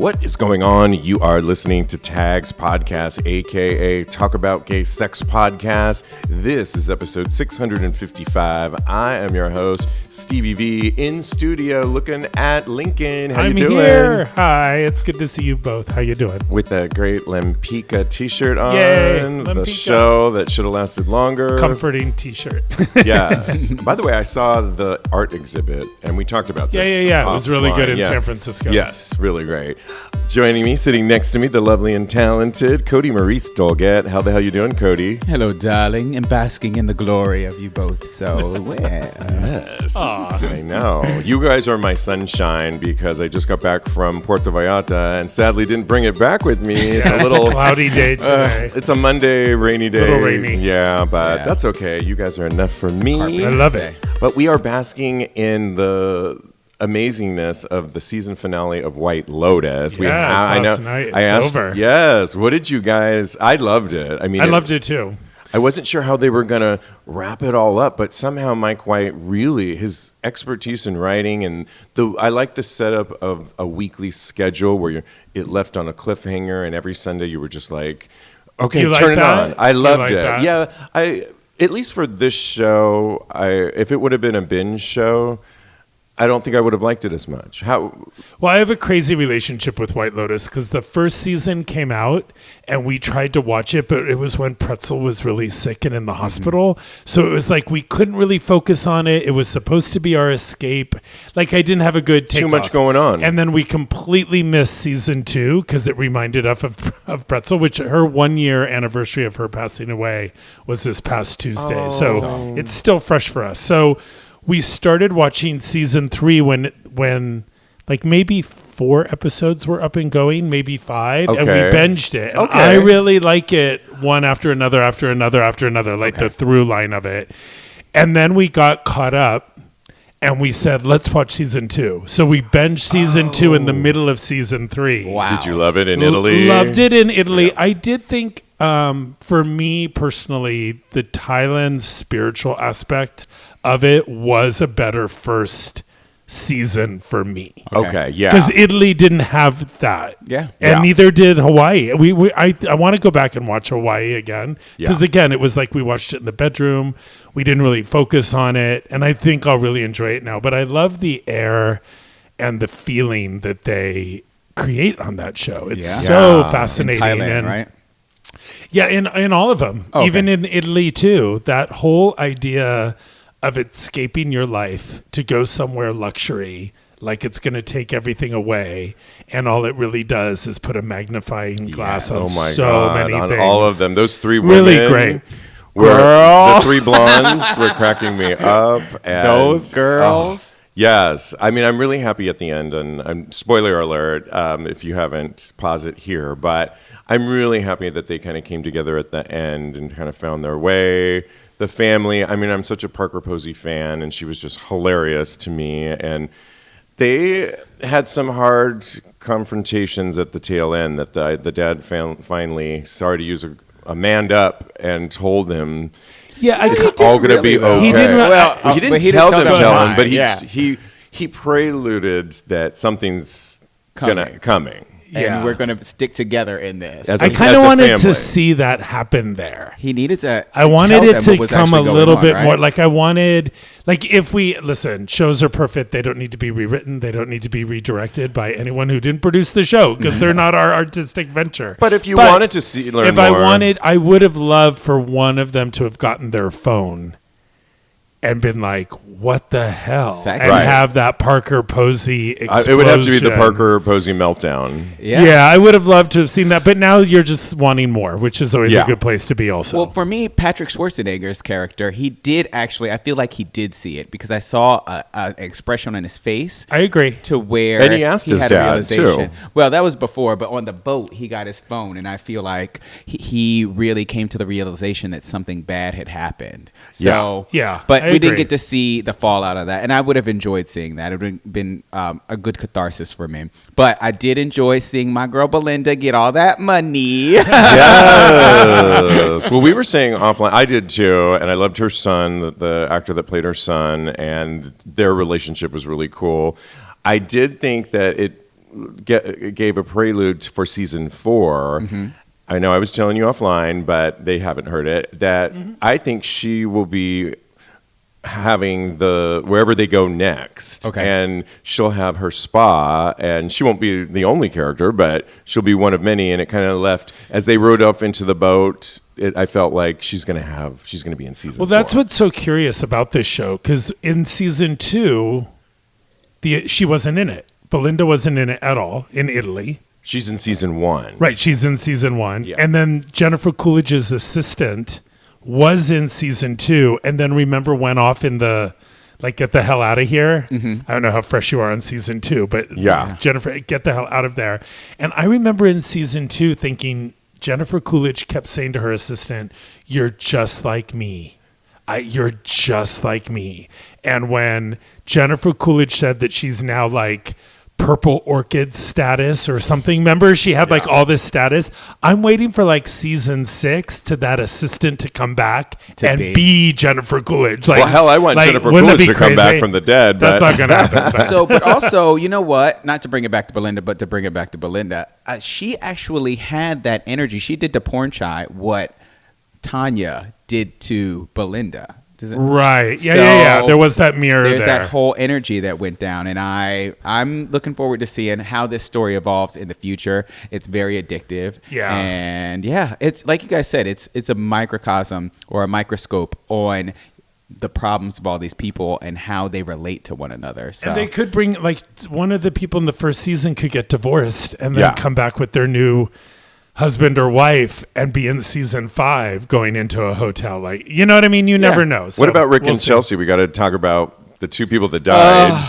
What is going on? You are listening to TAGSPodcast, aka Talk About Gay Sex Podcast. This is episode 655. I am your host, Stevie V, in studio looking at Lincoln. How you doing? I'm here. Hi, it's good to see you both. How you doing? With a great Lempicka t-shirt on. Yay, the Lempicka. show that should have lasted longer. Comforting t-shirt. Yeah. By the way, I saw the art exhibit, and we talked about this. Yeah. It was really good in Yeah. San Francisco. Yes, really great. Joining me, sitting next to me, the lovely and talented Kodi Maurice Doggette. How the hell you doing, Kodi? Hello, darling, and basking in the glory of you both. So, Yes. Aw. I know. You guys are my sunshine because I just got back from Puerto Vallarta and sadly didn't bring it back with me. It's a cloudy day today. It's a Monday, rainy day. Little rainy. Yeah, but that's okay. You guys are enough for me. I love it. But we are basking in the amazingness of the season finale of White Lotus. Last night. It's over. Yes. What did you guys? I loved it. I mean, I loved it too. I wasn't sure how they were going to wrap it all up, but somehow Mike White really, his expertise in writing and I like the setup of a weekly schedule where it left on a cliffhanger and every Sunday you were just like, okay, You turn like it that? on. I loved You it. like that? Yeah, at least for this show, if it would have been a binge show, I don't think I would have liked it as much. Well, I have a crazy relationship with White Lotus because the first season came out and we tried to watch it, but it was when Pretzel was really sick and in the hospital. So it was like we couldn't really focus on it. It was supposed to be our escape. Like I didn't have a good takeoff. Too much going on. And then we completely missed season 2 because it reminded us of Pretzel, which her 1-year anniversary of her passing away was this past Tuesday. So it's still fresh for us. So we started watching season 3 when like maybe 4 episodes were up and going, maybe 5, and we binged it. And I really like it one after another, like the through line of it. And then we got caught up and we said, let's watch season 2. So we binged season 2 in the middle of season 3. wow. Did you love it in Italy? Loved it in Italy. Yeah. I did think, for me personally, the Thailand spiritual aspect of it was a better first season for me. Okay, yeah. Because Italy didn't have that. Yeah. And neither did Hawaii. I want to go back and watch Hawaii again. Because again, it was like we watched it in the bedroom. We didn't really focus on it. And I think I'll really enjoy it now. But I love the air and the feeling that they create on that show. It's so fascinating. In Thailand, right? Yeah, in all of them. Okay. Even in Italy too. That whole idea of escaping your life to go somewhere luxury, like it's going to take everything away, and all it really does is put a magnifying glass on many on things. all of them. Those 3 women. Really great. The 3 blondes were cracking me up. And, Those girls. Yes. I mean, I'm really happy at the end, and spoiler alert, if you haven't, pause it here, but I'm really happy that they kind of came together at the end and kind of found their way. The family, I mean, I'm such a Parker Posey fan, and she was just hilarious to me, and they had some hard confrontations at the tail end that the dad finally, sorry to use a manned up and told him, it's all going to be okay. He didn't, he didn't tell them, but he preluded that something's coming. And we're going to stick together in this. I kind of wanted to see that happen there. He needed to. I wanted it to come a little bit right? more. Like I wanted, like if we listen, shows are perfect. They don't need to be rewritten. They don't need to be redirected by anyone who didn't produce the show because they're not our artistic venture. But if you wanted to learn more, I would have loved for one of them to have gotten their phone and been like, what the hell? Sexy. And have that Parker Posey explosion. it would have to be the Parker Posey meltdown. Yeah, I would have loved to have seen that. But now you're just wanting more, which is always a good place to be also. Well, for me, Patrick Schwarzenegger's character, he did actually, I feel like he did see it because I saw an expression on his face. I agree. To where and he asked his had dad, a realization. too. Well, that was before, but on the boat, he got his phone, and I feel like he really came to the realization that something bad had happened. So, but we didn't get to see the fallout of that, and I would have enjoyed seeing that. It would have been a good catharsis for me. But I did enjoy seeing my girl Belinda get all that money. Yes. Well, we were saying offline, I did too, and I loved her son, the actor that played her son, and their relationship was really cool. I did think that gave a prelude for season 4. Mm-hmm. I know I was telling you offline, but they haven't heard it, that I think she will be having wherever they go next. Okay. And she'll have her spa, and she won't be the only character, but she'll be one of many. And it kind of left, as they rode up into the boat, I felt like she's going to be in season 4. Well, that's what's so curious about this show, because in season 2, she wasn't in it. Belinda wasn't in it at all in Italy. She's in season 1. Right, she's in season 1. Yeah. And then Jennifer Coolidge's assistant was in season 2, and then remember went off in the, like, get the hell out of here. Mm-hmm. I don't know how fresh you are on season 2, but Jennifer, get the hell out of there. And I remember in season 2 thinking, Jennifer Coolidge kept saying to her assistant, "You're just like me. You're just like me." And when Jennifer Coolidge said that she's now like purple orchid status or something, remember she had like all this status, I'm waiting for like season 6 to that assistant to come back and be Jennifer Coolidge. Like, well, hell, I want Jennifer Coolidge to come back from the dead. That's not gonna happen. But also, you know what, not to bring it back to Belinda, but to bring it back to Belinda, she actually had that energy. She did to Porn Shy what Tanya did to Belinda. Right. Yeah. There was that mirror there. There's that whole energy that went down. And I'm looking forward to seeing how this story evolves in the future. It's very addictive. Yeah. And it's like you guys said, it's a microcosm or a microscope on the problems of all these people and how they relate to one another. So. And they could bring, like, one of the people in the first season could get divorced and then come back with their new husband or wife and be in season 5 going into a hotel. Like, you know what I mean? You never know. So what about Rick and Chelsea? We got to talk about the 2 people that died.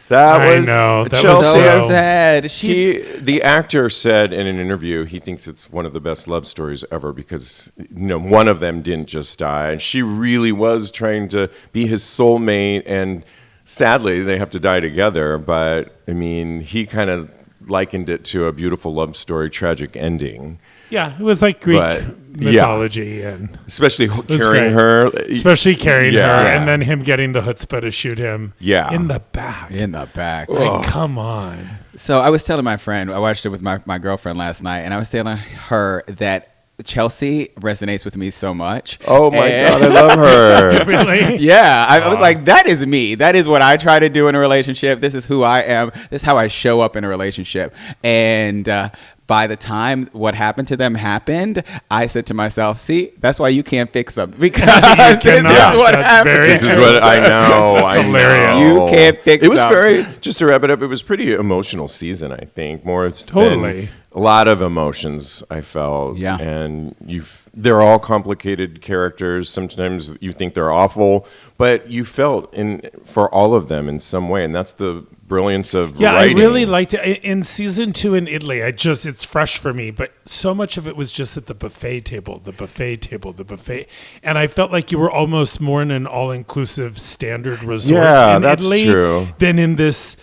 That was so sad. The actor said in an interview he thinks it's one of the best love stories ever because one of them didn't just die, and she really was trying to be his soulmate, and sadly they have to die together. But I mean, he kind of likened it to a beautiful love story, tragic ending. Yeah, it was like Greek mythology, and especially carrying her, and then him getting the chutzpah to shoot him in the back. Like, come on. So I was telling my friend, I watched it with my girlfriend last night, and I was telling her that Chelsea resonates with me so much. Oh my God, I love her. Really? Yeah. I was like, that is me. That is what I try to do in a relationship. This is who I am. This is how I show up in a relationship. And by the time what happened to them happened, I said to myself, see, that's why you can't fix them. Because this is what happened. This is what I know. That's hilarious. You can't fix them. It was just to wrap it up, it was pretty emotional season, I think. Totally. A lot of emotions I felt. Yeah. And they're all complicated characters. Sometimes you think they're awful, but you felt for all of them in some way. And that's the brilliance of writing. I really liked it. In season 2 in Italy, it's fresh for me, but so much of it was just at the buffet table. And I felt like you were almost more in an all-inclusive standard resort in Italy than in this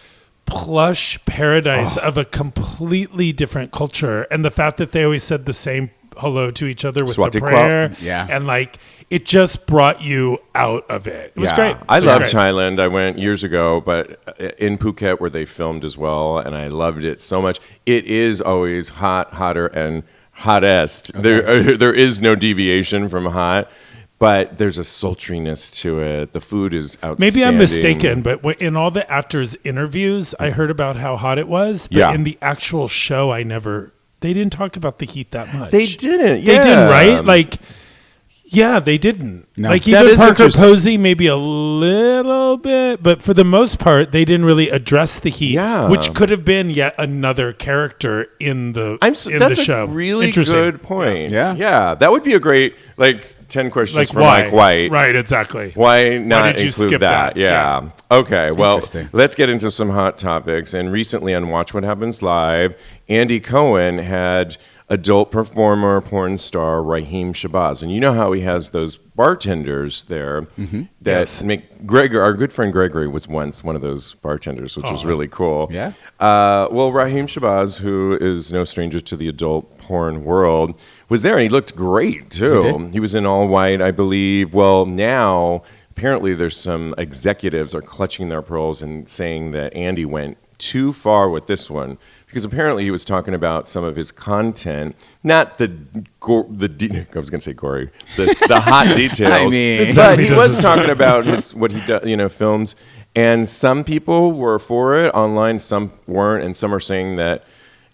plush paradise of a completely different culture. And the fact that they always said the same hello to each other with the prayer. And like, it just brought you out of it. It was great. I love Thailand. I went years ago, but in Phuket where they filmed as well, and I loved it so much. It is always hot, hotter, and hottest. Okay. There is no deviation from hot. But there's a sultriness to it. The food is outstanding. Maybe I'm mistaken, but in all the actors' interviews, I heard about how hot it was. But in the actual show, they didn't talk about the heat that much. They didn't. They didn't, right? Like, they didn't. No. Like, even Parker Posey, maybe a little bit, but for the most part, they didn't really address the heat, which could have been yet another character in the show. That's a really good point. Yeah. That would be a great, 10 questions for Mike White. Right, exactly. Why not include that? Yeah. Okay, well, let's get into some hot topics. And recently on Watch What Happens Live, Andy Cohen had adult performer, porn star Rhyheim Shabazz. And you know how he has those bartenders there that make Gregory, our good friend Gregory was once one of those bartenders, which was really cool. Yeah. Well, Rhyheim Shabazz, who is no stranger to the adult porn world, was there, and he looked great, too. He was in all white, I believe. Well, now, apparently there's some executives are clutching their pearls and saying that Andy went too far with this one, because apparently he was talking about some of his content, not I was going to say gory, the hot details. I mean, but he was talking about what he does, films, and some people were for it online, some weren't, and some are saying that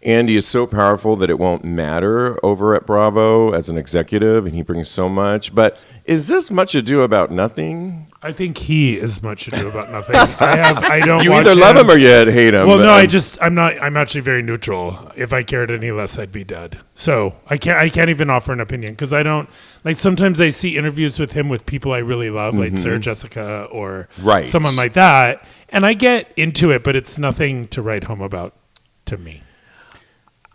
Andy is so powerful that it won't matter over at Bravo as an executive, and he brings so much. But is this much ado about nothing? I think he is much ado about nothing. I don't. You either love him or you hate him. Well, no, I'm actually very neutral. If I cared any less, I'd be dead. So I can't even offer an opinion because I don't like. Sometimes I see interviews with him with people I really love, like Sarah Jessica or someone like that, and I get into it, but it's nothing to write home about to me.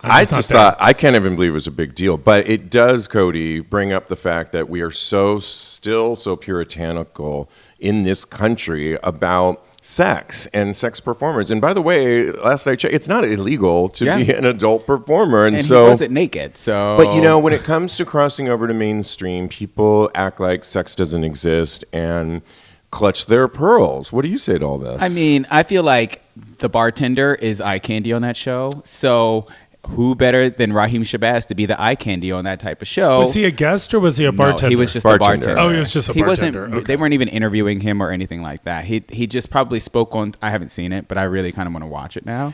I just thought, I can't even believe it was a big deal, but it does, Kodi, bring up the fact that we are still so puritanical in this country about sex and sex performers. And by the way, last I checked, it's not illegal to be an adult performer. And so he wasn't naked. So, but when it comes to crossing over to mainstream, people act like sex doesn't exist and clutch their pearls. What do you say to all this? I mean, I feel like the bartender is eye candy on that show. So who better than Rhyheim Shabazz to be the eye candy on that type of show? Was he a guest or was he a bartender? No, he was just a bartender. Oh, he was just a bartender. He wasn't. They weren't even interviewing him or anything like that. He just probably spoke on. I haven't seen it, but I really kind of want to watch it now.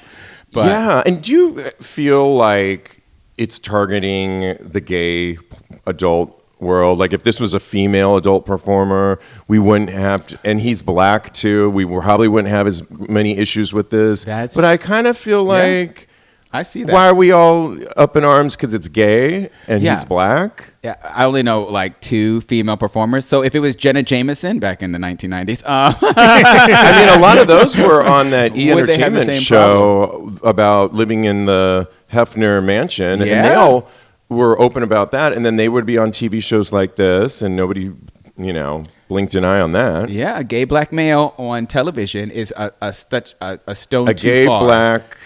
But yeah, and do you feel like it's targeting the gay adult world? Like if this was a female adult performer, we wouldn't have and he's black too, we probably wouldn't have as many issues with this. But I kind of feel like I see that. Why are we all up in arms because it's gay and he's black? Yeah, I only know like 2 female performers. So if it was Jenna Jameson back in the 1990s, I mean, a lot of those were on that E! Entertainment show about living in the Hefner mansion, and they all were open about that. And then they would be on TV shows like this, and nobody, blinked an eye on that. Yeah, a gay black male on television is a stone too far. A gay black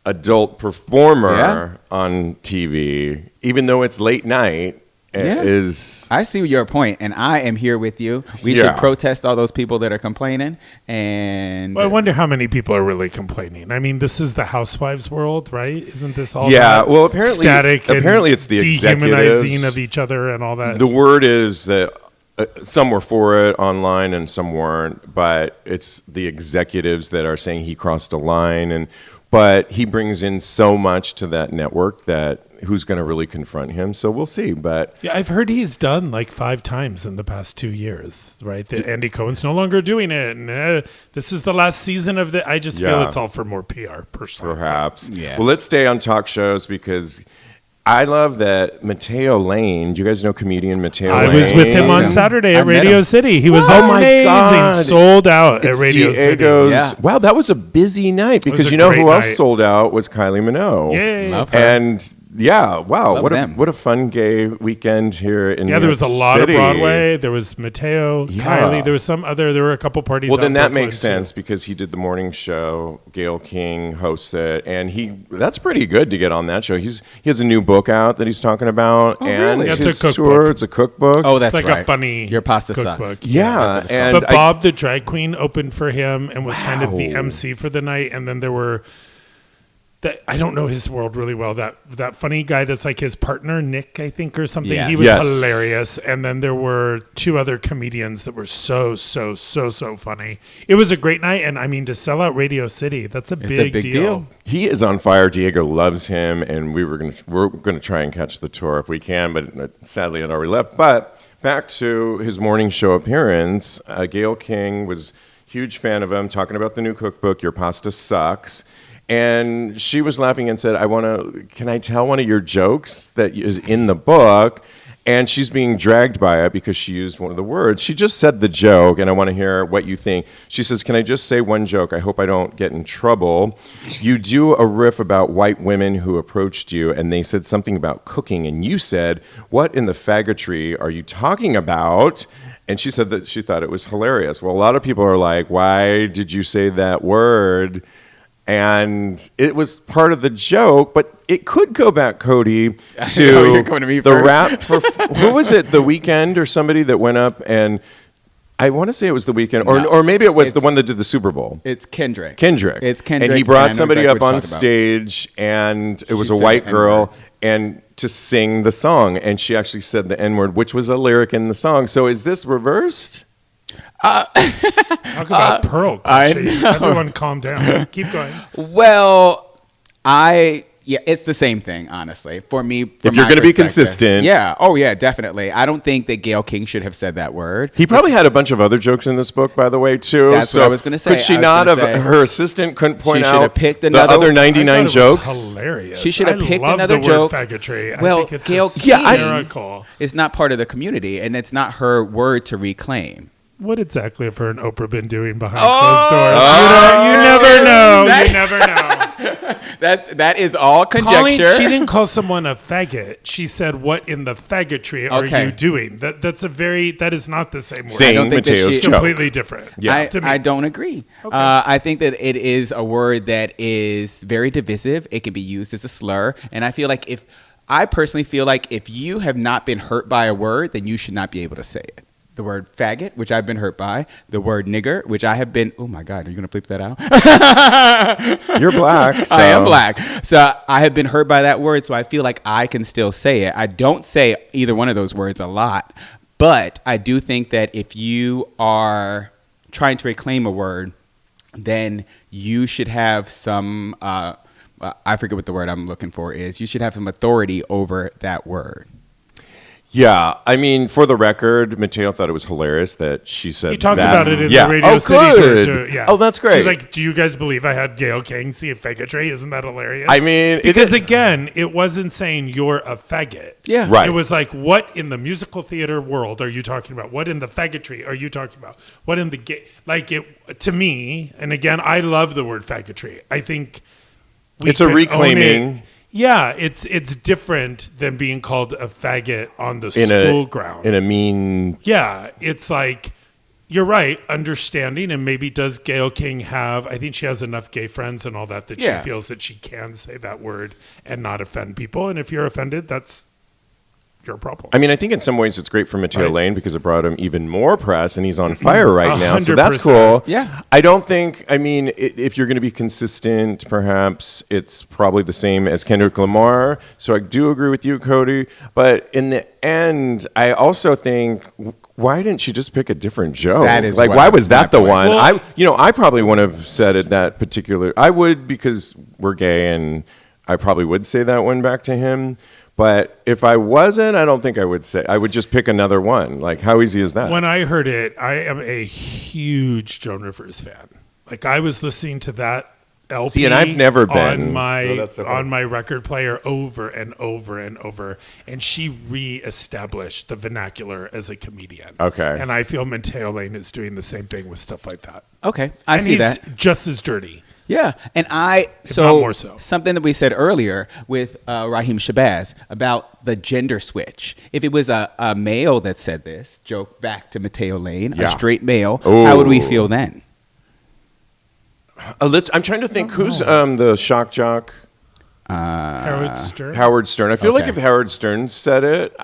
adult performer on TV, even though it's late night, is... I see your point, and I am here with you. We should protest all those people that are complaining. And I wonder how many people are really complaining. I mean, this is the housewives world, right? Isn't this all well, apparently, static apparently it's the dehumanizing of each other and all that? The word is that some were for it online and some weren't, but it's the executives that are saying he crossed a line, but he brings in so much to that network that who's going to really confront him? So we'll see. But I've heard he's done like 5 times in the past 2 years, right? That Andy Cohen's no longer doing it. And this is the last season of the... I just feel it's all for more PR, personally. Perhaps. Yeah. Well, let's stay on talk shows because... I love that Mateo Lane. Do you guys know comedian Mateo Lane? I was with him on Saturday at Radio City. He was amazing. God. Sold out at Radio City. Yeah. Wow, that was a busy night because who else sold out was Kylie Minogue. Yay. Love her. And wow, what a fun gay weekend here in New York there was a lot City. of Broadway. There was Mateo, Kylie. There were a couple parties. Well, then that makes sense because he did the morning show. Gayle King hosts it, and that's pretty good to get on that show. He has a new book out that he's talking about, and really? his tour. It's a cookbook. Oh, that's it's like a funny Your Pasta cookbook. Sucks. Yeah, but Bob the drag queen opened for him and was kind of the MC for the night, and then there were. I don't know his world really well. That funny guy that's like his partner, Nick, I think, or something. Yes. He was hilarious. And then there were 2 other comedians that were so funny. It was a great night. And I mean, to sell out Radio City, that's a big deal. He is on fire. Diego loves him. And we're gonna try and catch the tour if we can. But sadly, it already left. But back to his morning show appearance. Gayle King was a huge fan of him, talking about the new cookbook, Your Pasta Sucks. And she was laughing and said, can I tell one of your jokes that is in the book? And she's being dragged by it because she used one of the words. She just said the joke, and I want to hear what you think. She says, can I just say one joke? I hope I don't get in trouble. You do a riff about white women who approached you, and they said something about cooking, and you said, what in the faggotry are you talking about? And she said that she thought it was hilarious. Well, a lot of people are like, why did you say that word? And it was part of the joke, but it could go back, Kodi, to to the rap. Who was it? The Weeknd or somebody that went up and I want to say it was The Weeknd, or maybe it was the one that did the Super Bowl. It's Kendrick. It's Kendrick. And he brought somebody up on stage, and it was a white girl, and to sing the song, and she actually said the N-word, which was a lyric in the song. So is this reversed? Talk about Pearl. Everyone calm down. Keep going. Well, it's the same thing, honestly. For me, if you're going to be consistent. Yeah. Oh, yeah, definitely. I don't think that Gayle King should have said that word. He probably had a bunch of other jokes in this book, by the way, too. That's what I was going to say. Could she not have, her assistant couldn't point out picked the other 99 jokes? Hilarious. She should have picked another joke. Faggotry. Well, I think it's Gayle King hysterical. Is not part of the community, and it's not her word to reclaim. What exactly have her and Oprah been doing behind closed doors? You never know. You never know. That is all conjecture. She didn't call someone a faggot. She said, "What in the faggotry are you doing?" That is not the same word. Saying I don't think Mateo's joke. Completely different. Yeah, I don't agree. Okay. I think that it is a word that is very divisive. It can be used as a slur, and I personally feel like if you have not been hurt by a word, then you should not be able to say it. The word faggot, which I've been hurt by. The word nigger, which I have been... Oh, my God. Are you going to bleep that out? You're black. So. I am black. So I have been hurt by that word, so I feel like I can still say it. I don't say either one of those words a lot, but I do think that if you are trying to reclaim a word, then you should have some... I forget what the word I'm looking for is. You should have some authority over that word. Yeah, I mean, for the record, Mateo thought it was hilarious that she said that. He talked about it in the Radio City tour. Yeah. Oh, that's great. She's like, do you guys believe I had Gayle King see a faggotry? Isn't that hilarious? I mean... Because again, it wasn't saying you're a faggot. Yeah. Right. It was like, what in the musical theater world are you talking about? What in the faggotry are you talking about? What in the gay... Like, it to me, and again, I love the word faggotry. I think it's a reclaiming... Yeah, it's different than being called a faggot on the school ground. In a mean... Yeah, it's like, you're right, understanding, and maybe does Gayle King have... I think she has enough gay friends and all that she feels that she can say that word and not offend people. And if you're offended, that's your problem. I mean, I think in some ways it's great for Matteo Lane because it brought him even more press, and he's on fire right now. So that's cool. Yeah. I don't think, I mean, if you're going to be consistent, perhaps it's probably the same as Kendrick Lamar. So I do agree with you, Kodi. But in the end, I also think, why didn't she just pick a different joke? That is like, why was that the one? Well, I probably wouldn't have said it that particular. I would because we're gay, and I probably would say that one back to him. But if I wasn't, I don't think I would say. I would just pick another one. Like, how easy is that? When I heard it, I am a huge Joan Rivers fan. Like, I was listening to that LP. See, and I've never been on my record player over and over and over. And she reestablished the vernacular as a comedian. Okay. And I feel Matteo Lane is doing the same thing with stuff like that. Okay, I see that. He's just as dirty. Yeah, and something that we said earlier with Rhyheim Shabazz about the gender switch. If it was a male that said this, joke back to Matteo Lane, a straight male, how would we feel then? I'm trying to think who's the shock jock. Howard Stern. Howard Stern. I feel like if Howard Stern said it,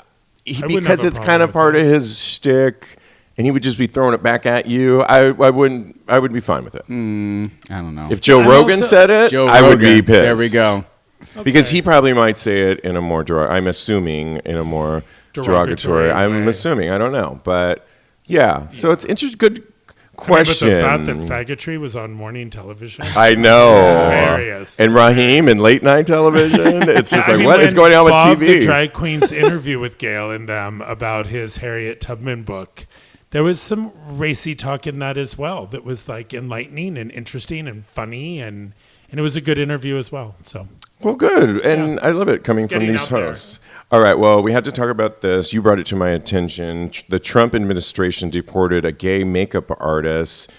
because it's kind of part of his shtick. And he would just be throwing it back at you. I would be fine with it. I don't know. If Joe Rogan said it, I would be pissed. There we go. Okay. Because he probably might say it in a more derogatory. I'm assuming. I don't know. But yeah. So it's interesting. Good question. But the fact that faggotry was on morning television. I know. Hilarious. And Rhyheim in late night television. It's just what is going on Bob, with TV? The drag queen's interview with Gayle and them about his Harriet Tubman book. There was some racy talk in that as well that was like enlightening and interesting and funny, and it was a good interview as well. So, well, good. And I love it coming from these hosts. All right, well, we had to talk about this. You brought it to my attention. The Trump administration deported a gay makeup artist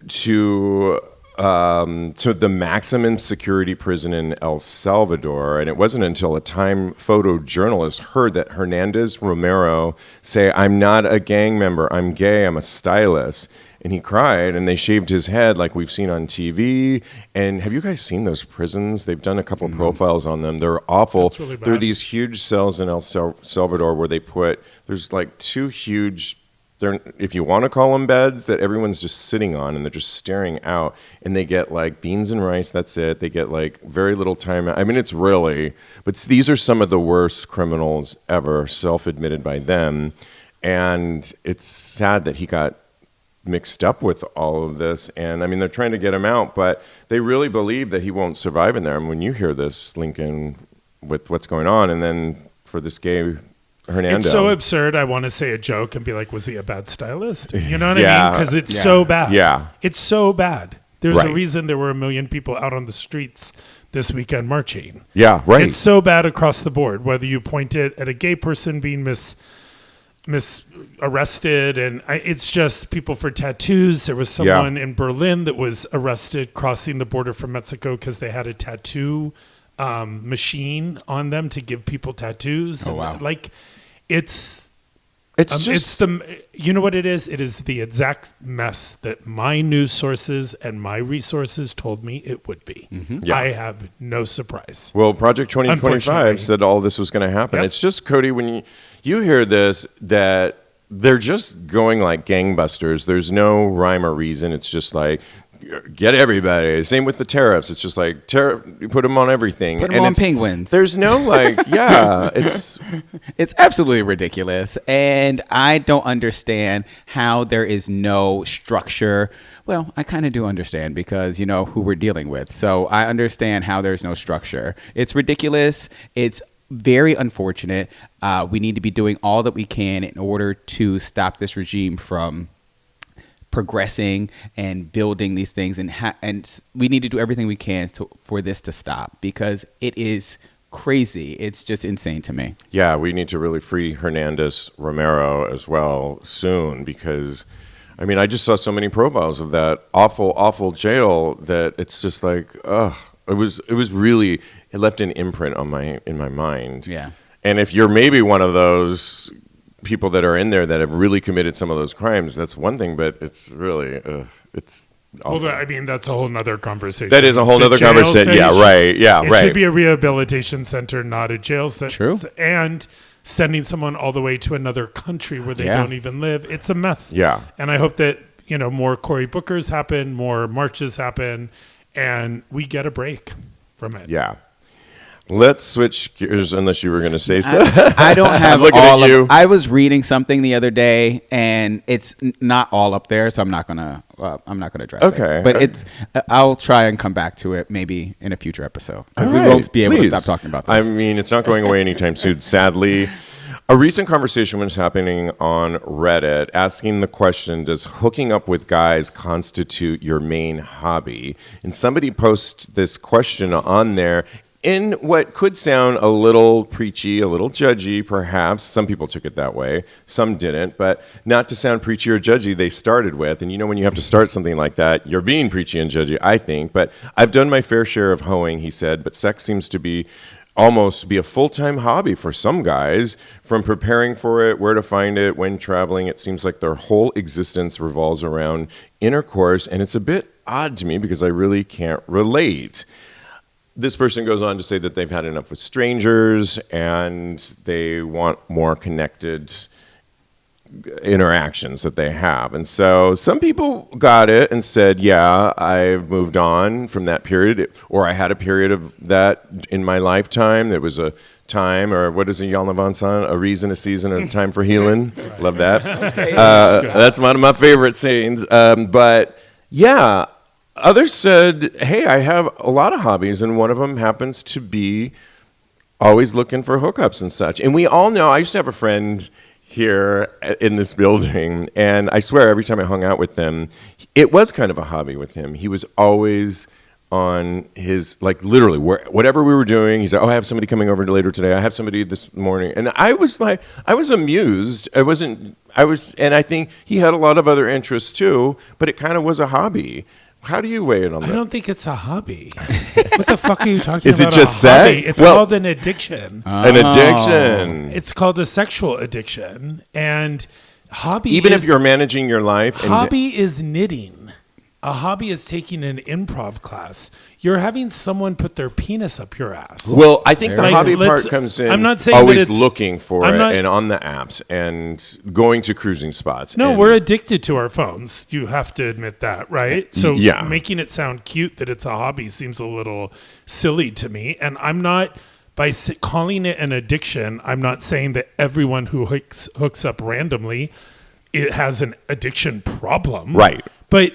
to the maximum security prison in El Salvador. And it wasn't until a Time photojournalist heard that Hernandez Romero say, "I'm not a gang member. I'm gay. I'm a stylist." And he cried, and they shaved his head like we've seen on TV. And have you guys seen those prisons? They've done a couple profiles on them. They're awful. That's really bad. There are these huge cells in El Salvador where they there's like two huge if you want to call them beds, that everyone's just sitting on and they're just staring out, and they get like beans and rice. That's it. They get like very little time. I mean, it's really, but these are some of the worst criminals ever, self-admitted by them. And it's sad that he got mixed up with all of this. And I mean, they're trying to get him out, but they really believe that he won't survive in there. And when you hear this, Lincoln, with what's going on, and then for this gay Hernandez. It's so absurd. I want to say a joke and be like, was he a bad stylist? You know what I mean? Because it's so bad. Yeah. It's so bad. There's a reason there were 1 million people out on the streets this weekend marching. Yeah, right. It's so bad across the board, whether you point it at a gay person being arrested, and it's just people for tattoos. There was someone in Berlin that was arrested crossing the border from Mexico because they had a tattoo machine on them to give people tattoos. Oh, wow. Like, it's the, you know what it is? It is the exact mess that my news sources and my resources told me it would be. Mm-hmm. Yeah. I have no surprise. Well, Project 2025 said all this was going to happen. Yep. It's just, Kodi, when you hear this, that they're just going like gangbusters. There's no rhyme or reason. It's just like, get everybody. Same with the tariffs. It's just like, you put them on everything. Put them on penguins. There's no like, it's absolutely ridiculous. And I don't understand how there is no structure. Well, I kind of do understand because, you know, who we're dealing with. So I understand how there's no structure. It's ridiculous. It's very unfortunate. We need to be doing all that we can in order to stop this regime from progressing and building these things, and we need to do everything we can for this to stop, because it is crazy. It's just insane to me. Yeah, we need to really free Hernandez Romero as well soon, because I mean, I just saw so many profiles of that awful jail that it's just like, it left an imprint in my mind. Yeah. And if you're maybe one of those people that are in there that have really committed some of those crimes, that's one thing, but it's really, it's awful. Well, I mean, that's a whole nother conversation. That is a whole other conversation. Yeah, right. Yeah, it should be a rehabilitation center, not a jail center. True. And sending someone all the way to another country where they don't even live. It's a mess. Yeah. And I hope that, you know, more Cory Bookers happen, more marches happen, and we get a break from it. Yeah. Let's switch gears, unless you were going to say something. I don't have all of you. I was reading something the other day, and it's not all up there, so I'm not gonna address it. But I'll try and come back to it maybe in a future episode, because we won't be able to stop talking about this. I mean, it's not going away anytime soon, sadly. A recent conversation was happening on Reddit asking the question, does hooking up with guys constitute your main hobby? And somebody posted this question on there in what could sound a little preachy, a little judgy, perhaps. Some people took it that way. Some didn't. But not to sound preachy or judgy, they started with, and you know when you have to start something like that, you're being preachy and judgy, I think. But I've done my fair share of hoeing, he said, but sex seems to be almost be a full-time hobby for some guys. From preparing for it, where to find it, when traveling, it seems like their whole existence revolves around intercourse, and it's a bit odd to me because I really can't relate. This person goes on to say that they've had enough with strangers and they want more connected interactions that they have. And so some people got it and said, yeah, I've moved on from that period, or I had a period of that in my lifetime. There was a time, or what is it, Jan Levanson? A reason, a season, and a time for healing. Right. Love that. Okay. That's one of my favorite sayings. But yeah, others said, hey, I have a lot of hobbies, and one of them happens to be always looking for hookups and such. And we all know, I used to have a friend here in this building, and I swear every time I hung out with them, it was kind of a hobby with him. He was always on his, like, literally, whatever we were doing, he said, oh, I have somebody coming over later today. I have somebody this morning. And I was like, I was amused. And I think he had a lot of other interests too, but it kind of was a hobby. How do you weigh it on that? I don't think it's a hobby. What the fuck are you talking about? Is it just sex? It's called an addiction. An addiction. It's called a sexual addiction. And hobby Even if you're managing your life. Hobby is knitting. A hobby is taking an improv class. You're having someone put their penis up your ass. Well, I think the hobby part comes in. I'm not saying always that it's, looking for it and on the apps and going to cruising spots. No, we're addicted to our phones. You have to admit that, right? So making it sound cute that it's a hobby seems a little silly to me. And I'm not, by calling it an addiction, I'm not saying that everyone who hooks up randomly, it has an addiction problem. Right. But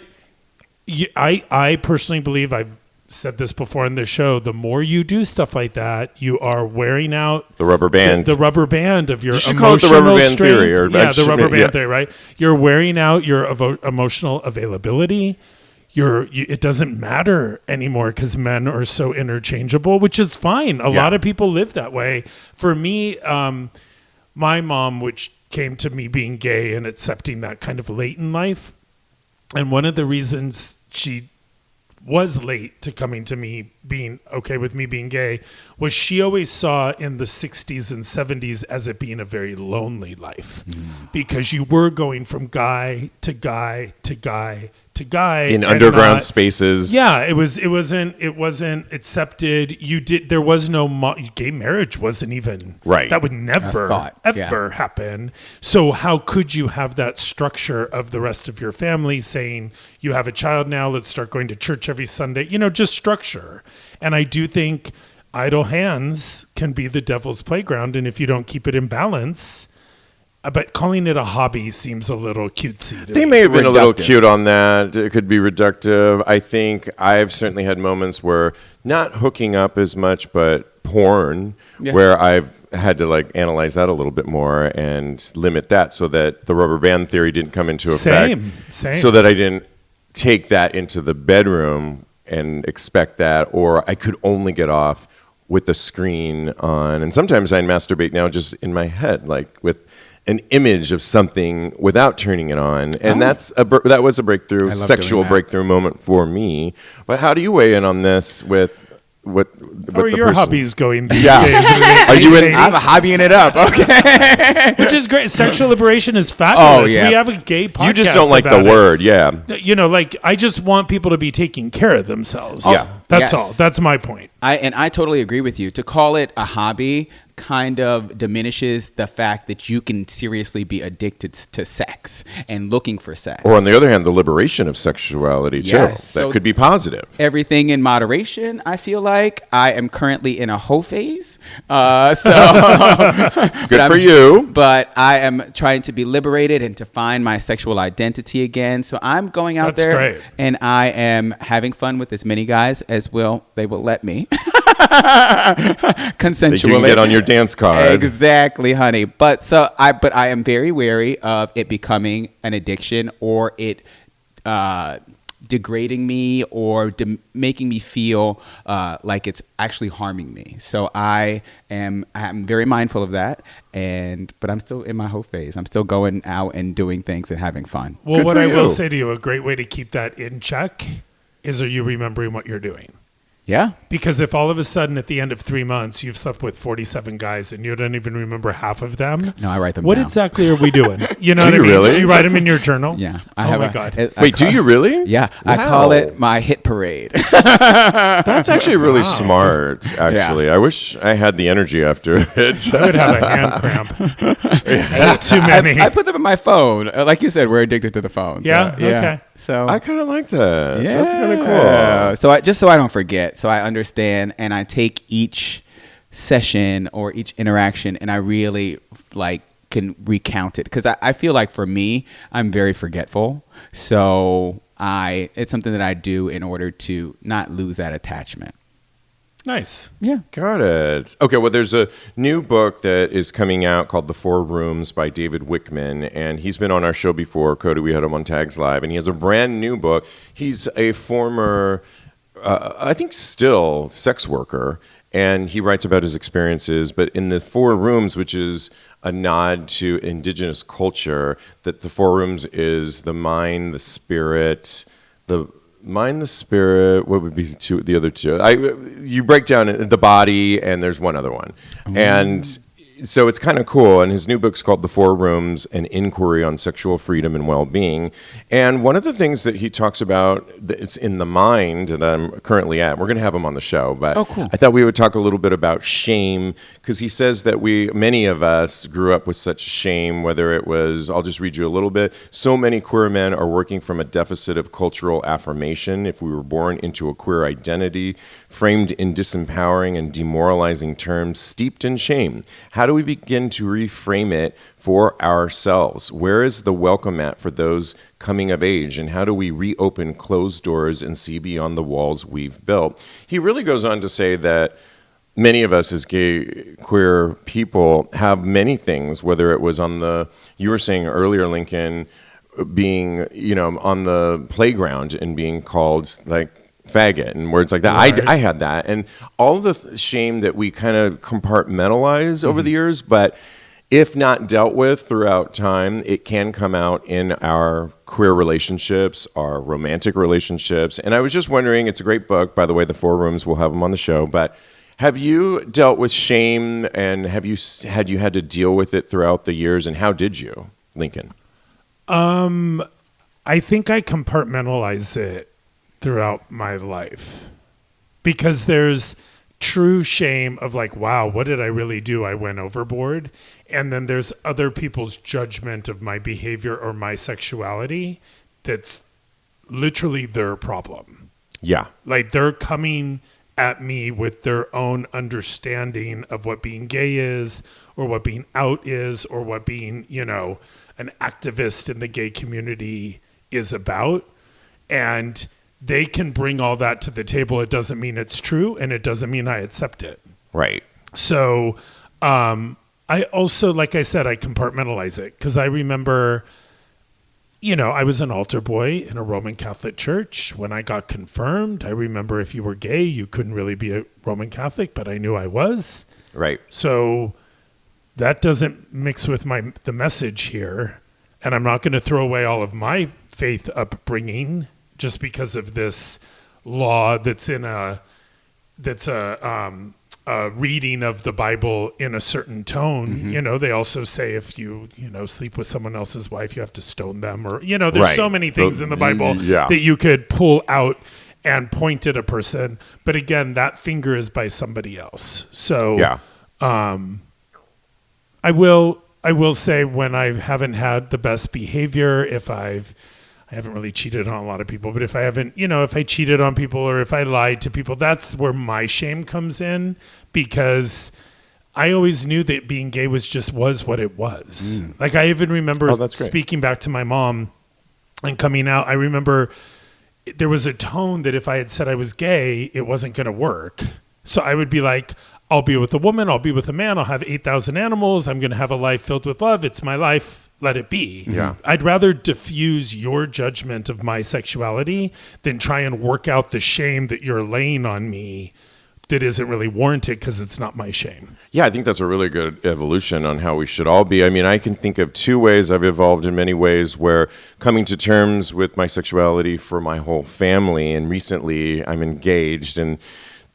I personally believe, I've said this before in the show, the more you do stuff like that, you are wearing out the rubber band. The rubber band of your emotional call it the rubber band strength. theory. The rubber band theory, right? You're wearing out your emotional availability. It doesn't matter anymore because men are so interchangeable, which is fine. A lot of people live that way. For me, my mom, which came to me being gay and accepting that kind of late in life, and one of the reasons she was late to coming to me being okay with me being gay was she always saw in the 60s and 70s as it being a very lonely life because you were going from guy to guy to guy to guy in underground spaces. Yeah, it wasn't accepted. There was no gay marriage wasn't even right. That would never ever happen. So how could you have that structure of the rest of your family saying you have a child now, let's start going to church every Sunday, just structure. And I do think idle hands can be the devil's playground, and if you don't keep it in balance. But calling it a hobby seems a little cutesy. They may have been a little cute on that. It could be reductive. I think I've certainly had moments where not hooking up as much, but porn, where I've had to analyze that a little bit more and limit that so that the rubber band theory didn't come into effect. Same. So that I didn't take that into the bedroom and expect that, or I could only get off with the screen on. And sometimes I masturbate now just in my head, with an image of something without turning it on, and that was a sexual breakthrough moment for me. But how do you weigh in on this with how are your hobbies going these days? Are you in? I'm hobbying it up. Okay, which is great. Sexual liberation is fabulous. We have a gay podcast. You just don't like the word, I just want people to be taking care of themselves. That's all. That's my point. I totally agree with you. To call it a hobby kind of diminishes the fact that you can seriously be addicted to sex and looking for sex. Or on the other hand, the liberation of sexuality too. That could be positive. Everything in moderation, I feel like. I am currently in a hoe phase. Good for you. But I am trying to be liberated and to find my sexual identity again. So I'm going out there and I am having fun with as many guys as they will let me. Consensually. You can get on your dance card. Exactly, honey. But I am very wary of it becoming an addiction or it degrading me or making me feel like it's actually harming me. So I'm very mindful of that. But I'm still in my hoe phase. I'm still going out and doing things and having fun. Well, what I will say to you, a great way to keep that in check is, are you remembering what you're doing? Yeah. Because if all of a sudden at the end of 3 months you've slept with 47 guys and you don't even remember half of them. No, I write them down. What exactly are we doing? You know what I mean? Really? Do you write them in your journal? Yeah. Oh my God. Wait, do you really? Yeah. Wow. I call it my hit parade. That's actually really smart, actually. I wish I had the energy after it. I would have a hand cramp. Too many. I put them in my phone. Like you said, we're addicted to the phone. Yeah? Okay. So I kind of like that. Yeah. That's kind of cool. So just so I don't forget, so I understand and I take each session or each interaction and I really can recount it because I feel like for me, I'm very forgetful. So it's something that I do in order to not lose that attachment. Nice. Yeah. Got it. Okay, well, there's a new book that is coming out called The 4 Rooms by David Wickman, and he's been on our show before. Kodi, we had him on Tags Live, and he has a brand new book. He's a former, I think still, sex worker, and he writes about his experiences. But in The 4 Rooms, which is a nod to indigenous culture, that The 4 Rooms is the mind, the spirit, the spirit, what would be the other two? You break down the body, and there's one other one. And so it's kind of cool. And his new book's called The 4 Rooms, An Inquiry on Sexual Freedom and Well-Being. And one of the things that he talks about that's in the mind that I'm currently at, we're going to have him on the show, but cool. I thought we would talk a little bit about shame, because he says that many of us grew up with such shame, whether it was, I'll just read you a little bit. So many queer men are working from a deficit of cultural affirmation. If we were born into a queer identity, framed in disempowering and demoralizing terms, steeped in shame, how do we begin to reframe it for ourselves? Where is the welcome mat for those coming of age? And how do we reopen closed doors and see beyond the walls we've built? He really goes on to say that many of us as gay, queer people have many things, whether it was you were saying earlier, Lincoln, being, on the playground and being called like faggot and words like that. Right. I had that. And all the shame that we kind of compartmentalize over the years, but if not dealt with throughout time, it can come out in our queer relationships, our romantic relationships. And I was just wondering, it's a great book, by the way, The 4 Rooms, we'll have them on the show, but have you dealt with shame, and had you had to deal with it throughout the years, and how did you, Lincoln? I think I compartmentalize it throughout my life, because there's true shame of like, wow, what did I really do? I went overboard. And then there's other people's judgment of my behavior or my sexuality that's literally their problem. Yeah. Like they're coming at me with their own understanding of what being gay is, or what being out is, or what being, an activist in the gay community is about. And they can bring all that to the table. It doesn't mean it's true, and it doesn't mean I accept it. Right. So I also, like I said, I compartmentalize it, because I remember, I was an altar boy in a Roman Catholic church. When I got confirmed, I remember if you were gay, you couldn't really be a Roman Catholic, but I knew I was. Right. So that doesn't mix with the message here. And I'm not going to throw away all of my faith upbringing just because of this law that's a reading of the Bible in a certain tone. Mm-hmm. They also say if you sleep with someone else's wife, you have to stone them, or there's right. So many things in the Bible that you could pull out and point at a person. But again, that finger is by somebody else. So I will say, when I haven't had the best behavior, if I haven't really cheated on a lot of people, but if I haven't, if I cheated on people or if I lied to people, that's where my shame comes in, because I always knew that being gay was what it was. Like I even remember speaking back to my mom and coming out. I remember there was a tone that if I had said I was gay, it wasn't going to work. So I would be like, I'll be with a woman, I'll be with a man, I'll have 8,000 animals, I'm going to have a life filled with love. It's my life, let it be. Yeah. I'd rather diffuse your judgment of my sexuality than try and work out the shame that you're laying on me that isn't really warranted, because it's not my shame. Yeah, I think that's a really good evolution on how we should all be. I mean, I can think of 2 ways I've evolved in many ways, where coming to terms with my sexuality for my whole family, and recently I'm engaged, and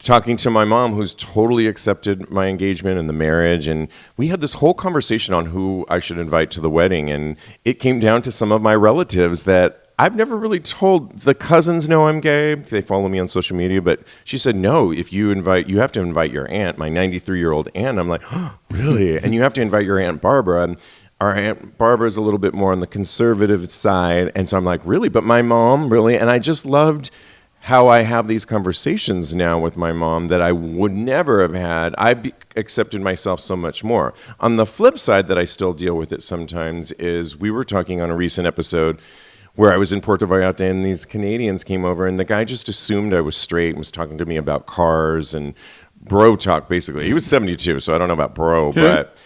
talking to my mom, who's totally accepted my engagement and the marriage. And we had this whole conversation on who I should invite to the wedding. And it came down to some of my relatives that I've never really told. The cousins know I'm gay. They follow me on social media. But she said, no, if you have to invite your aunt, my 93-year-old aunt. I'm like, oh, really? And you have to invite your Aunt Barbara. And our Aunt Barbara is a little bit more on the conservative side. And so I'm like, really? But my mom, really? And I just loved how I have these conversations now with my mom that I would never have had. I've accepted myself so much more. On the flip side, that I still deal with it sometimes, is we were talking on a recent episode where I was in Puerto Vallarta, and these Canadians came over, and the guy just assumed I was straight and was talking to me about cars and bro talk, basically. He was 72, so I don't know about bro, but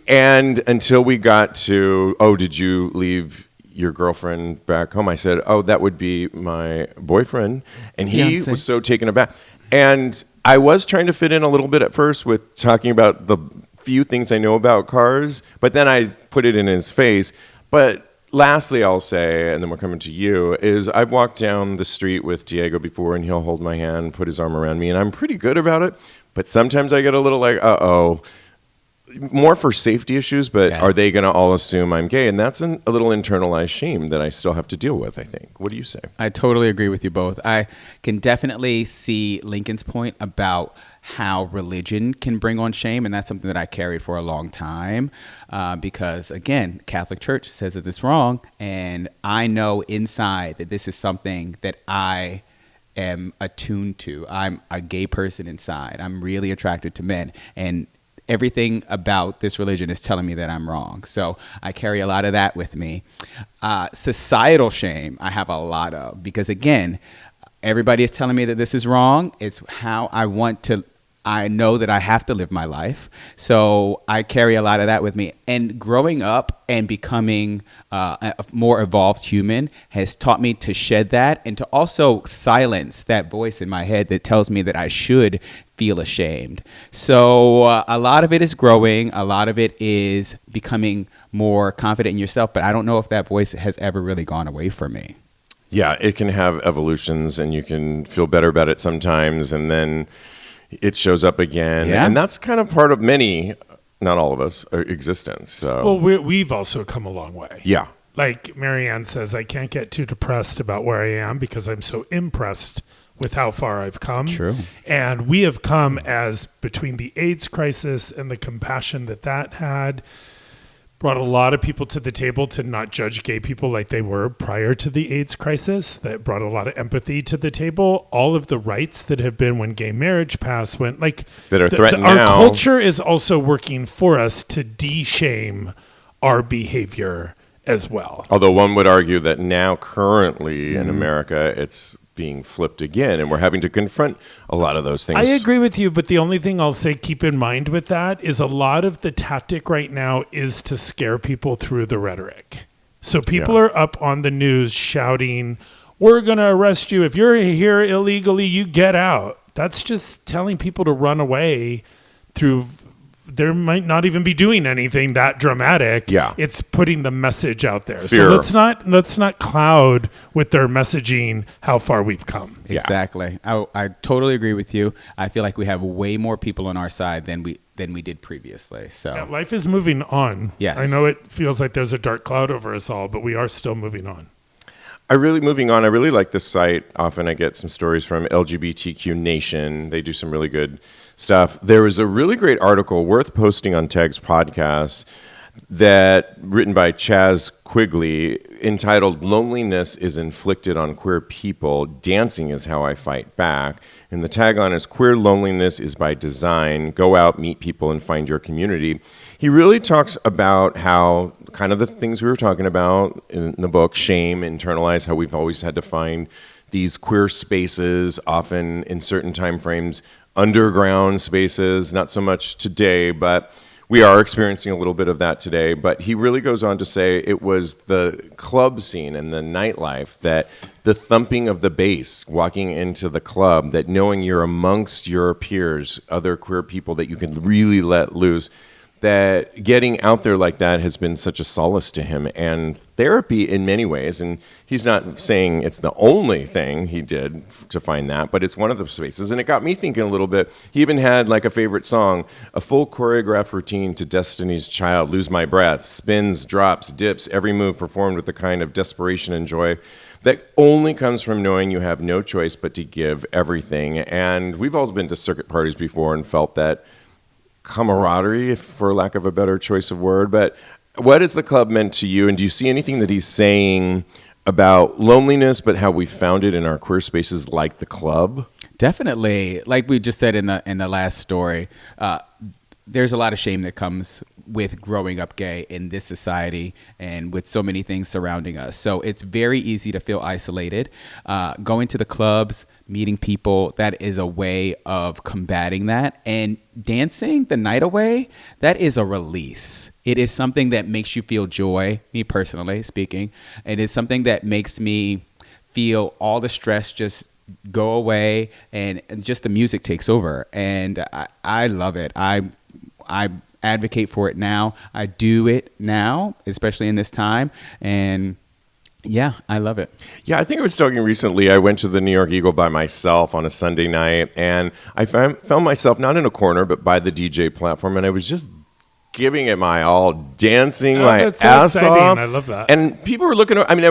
until we got to, did you leave your girlfriend back home? I said, that would be my boyfriend. And he was so taken aback. And I was trying to fit in a little bit at first with talking about the few things I know about cars, but then I put it in his face. But lastly, I'll say, and then we're coming to you, is I've walked down the street with Diego before, and he'll hold my hand, put his arm around me, and I'm pretty good about it. But sometimes I get a little like, more for safety issues, but are they going to all assume I'm gay? And that's a little internalized shame that I still have to deal with, I think. What do you say? I totally agree with you both. I can definitely see Lincoln's point about how religion can bring on shame, and that's something that I carried for a long time because, again, Catholic Church says that it's wrong, and I know inside that this is something that I am attuned to. I'm a gay person inside. I'm really attracted to men, and everything about this religion is telling me that I'm wrong. So I carry a lot of that with me. Societal shame, I have a lot of, because again, everybody is telling me that this is wrong. It's how I know that I have to live my life. So I carry a lot of that with me. And growing up and becoming a more evolved human has taught me to shed that and to also silence that voice in my head that tells me that I should feel ashamed. So a lot of it is growing. A lot of it is becoming more confident in yourself. But I don't know if that voice has ever really gone away from me. Yeah, it can have evolutions, and you can feel better about it sometimes, and then it shows up again. Yeah. And that's kind of part of many, not all of us, existence. So. Well, we've also come a long way. Yeah. Like Marianne says, I can't get too depressed about where I am because I'm so impressed with how far I've come. True. And we have come as between the AIDS crisis and the compassion that had, brought a lot of people to the table to not judge gay people like they were prior to the AIDS crisis. That brought a lot of empathy to the table. All of the rights that have been when gay marriage passed went like that are threatened now. Our culture is also working for us to de-shame our behavior as well. Although one would argue that now currently in America, it's being flipped again, and we're having to confront a lot of those things. I agree with you, but the only thing I'll say keep in mind with that is a lot of the tactic right now is to scare people through the rhetoric. So people are up on the news shouting, we're going to arrest you. If you're here illegally, you get out. That's just telling people to run away through... There might not even be doing anything that dramatic. Yeah. It's putting the message out there. Fear. So let's not cloud with their messaging how far we've come. Exactly. I totally agree with you. I feel like we have way more people on our side than we did previously. So life is moving on. Yes. I know it feels like there's a dark cloud over us all, but we are still moving on. I really like this site. Often I get some stories from LGBTQ Nation. They do some really good stuff. There was a really great article worth posting on TAGSPodcast that written by Chaz Quigley entitled "Loneliness is Inflicted on Queer People. Dancing is How I Fight Back." And the tagline is "Queer loneliness is by design. Go out, meet people, and find your community." He really talks about how kind of the things we were talking about in the book, shame, internalized, how we've always had to find these queer spaces, often in certain time frames, underground spaces, not so much today, but we are experiencing a little bit of that today. But he really goes on to say it was the club scene and the nightlife, that the thumping of the bass, walking into the club, that knowing you're amongst your peers, other queer people that you can really let loose, that getting out there like that has been such a solace to him, and therapy in many ways. And he's not saying it's the only thing he did to find that, but it's one of the spaces. And it got me thinking a little bit. He even had like a favorite song, a full choreographed routine to Destiny's Child, Lose My Breath, spins, drops, dips, every move performed with the kind of desperation and joy that only comes from knowing you have no choice but to give everything. And we've all been to circuit parties before and felt that camaraderie, if for lack of a better choice of word. But what has the club meant to you? And do you see anything that he's saying about loneliness, but how we found it in our queer spaces like the club? Definitely. Like we just said in the last story, there's a lot of shame that comes with growing up gay in this society and with so many things surrounding us. So it's very easy to feel isolated. Going to the clubs, meeting people, that is a way of combating that. And dancing the night away, that is a release. It is something that makes you feel joy, me personally speaking. It is something that makes me feel all the stress just go away, and just the music takes over. And I love it. I advocate for it now. I do it now, especially in this time. And yeah, I love it. Yeah, I think I was talking recently. I went to the New York Eagle by myself on a Sunday night, and I found myself not in a corner, but by the DJ platform, and I was just giving it my all, dancing my ass off. I love that. And people were looking. I mean,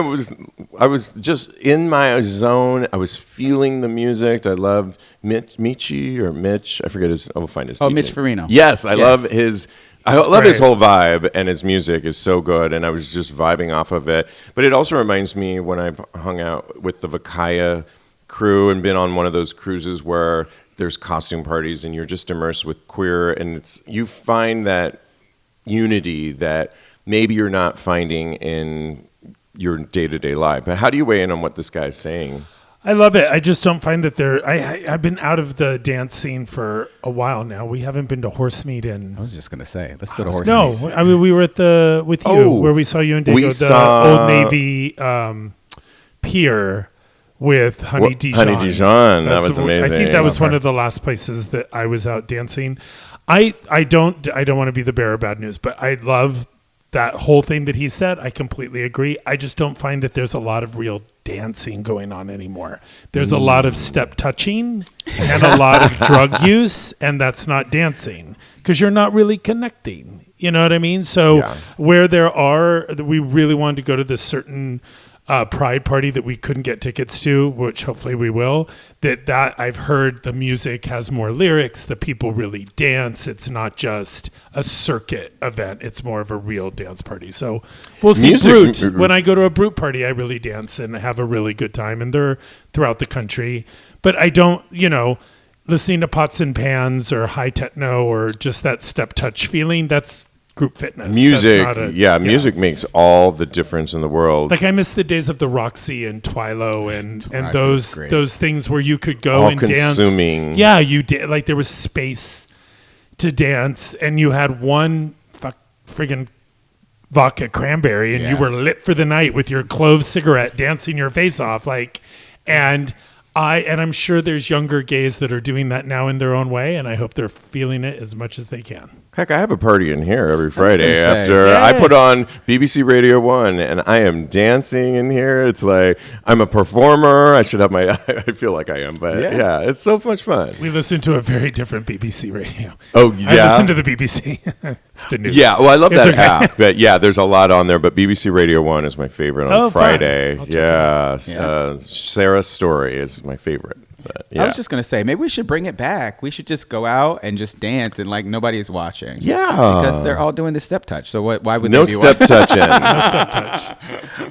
I was just in my zone. I was feeling the music. I loved Michi or Mitch. I forget his. We'll find his. DJ. Mitch Farino. Yes, I love his. I love his whole vibe, and his music is so good, and I was just vibing off of it. But it also reminds me when I've hung out with the Vakaya crew and been on one of those cruises where there's costume parties and you're just immersed with queer, and you find that unity that maybe you're not finding in your day-to-day life. But how do you weigh in on what this guy's saying? I love it. I just don't find that I've been out of the dance scene for a while now. We haven't been to Horse Meat in. I was just gonna say, let's go to Horse Meat. No, I mean we were at with you where we saw you and Dago, Old Navy pier with Honey Dijon. Honey Dijon, that was amazing. I think that was one of the last places that I was out dancing. I don't want to be the bearer of bad news, but I love that whole thing that he said. I completely agree. I just don't find that there's a lot of real dancing going on anymore. There's a lot of step touching and a lot of drug use, and that's not dancing because you're not really connecting. You know what I mean? So where we really wanted to go to this certain pride party that we couldn't get tickets to, which hopefully we will, that I've heard the music has more lyrics, the people really dance. It's not just a circuit event. It's more of a real dance party. So we'll see. Brute. When I go to a Brute party, I really dance and have a really good time, and they're throughout the country. But I don't, listening to Pots and Pans or high techno or just that step touch feeling, that's group fitness. Music makes all the difference in the world. Like I miss the days of the Roxy and Twilo and those things where you could go and consuming. Dance. Yeah, you did. Like there was space to dance, and you had one friggin' vodka cranberry, and you were lit for the night with your clove cigarette, dancing your face off. And I'm sure there's younger gays that are doing that now in their own way, and I hope they're feeling it as much as they can. Heck, I have a party in here every Friday after I put on BBC Radio 1, and I am dancing in here. It's like I'm a performer. I should have I feel like I am, but it's so much fun. We listen to a very different BBC radio. Oh, yeah? I listen to the BBC. It's the news. Yeah, well, I love that app, but there's a lot on there, but BBC Radio 1 is my favorite on Friday. Sarah's Story is my favorite. But, I was just going to say, maybe we should bring it back. We should just go out and just dance and like nobody is watching. Yeah. Because they're all doing the step touch. So why would no they be step touching? No step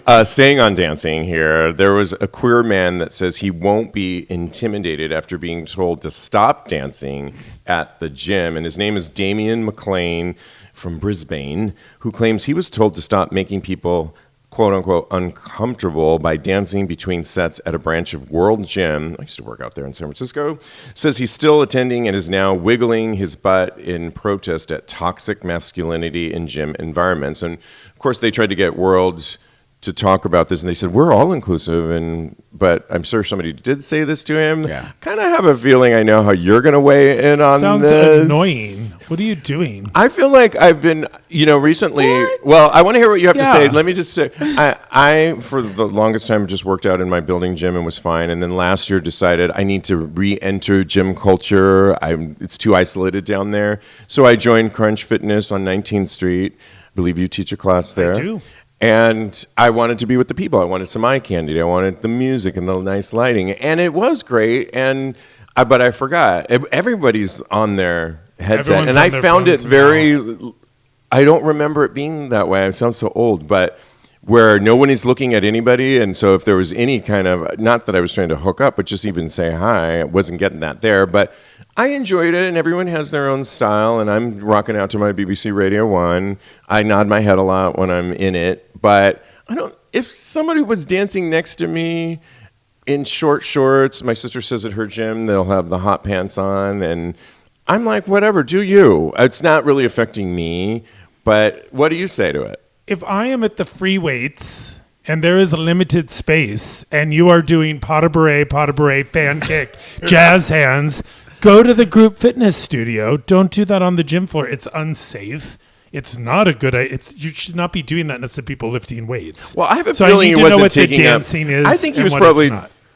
touch. Staying on dancing here, there was a queer man that says he won't be intimidated after being told to stop dancing at the gym. And his name is Damien McLean from Brisbane, who claims he was told to stop making people quote-unquote uncomfortable by dancing between sets at a branch of World Gym. I used to work out there in San Francisco. Says he's still attending and is now wiggling his butt in protest at toxic masculinity in gym environments. And, of course, they tried to get World to talk about this, and they said, we're all inclusive, but I'm sure somebody did say this to him. Yeah. Kind of have a feeling I know how you're going to weigh in on this. Sounds annoying. What are you doing? I feel like I've been, recently, well, I want to hear what you have to say. Let me just say, I, for the longest time, just worked out in my building gym and was fine, and then last year decided I need to re-enter gym culture. It's too isolated down there. So I joined Crunch Fitness on 19th Street. I believe you teach a class there. I do. And I wanted to be with the people. I wanted some eye candy. I wanted the music and the nice lighting. And it was great. But I forgot. Everybody's on their headset. And I found it I don't remember it being that way. It sounds so old. But where no one is looking at anybody. And so if there was any kind of, not that I was trying to hook up, but just even say hi, I wasn't getting that there. But I enjoyed it, and everyone has their own style, and I'm rocking out to my BBC Radio 1. I nod my head a lot when I'm in it, but if somebody was dancing next to me in short shorts, my sister says at her gym, they'll have the hot pants on, and I'm like, whatever, do you. It's not really affecting me, but what do you say to it? If I am at the free weights and there is a limited space, and you are doing pas de bourrée, fan kick, jazz hands, go to the group fitness studio. Don't do that on the gym floor. It's unsafe. It's not a good idea. You should not be doing that next to people lifting weights. Well, I have a feeling he wasn't taking dancing is. I think he was probably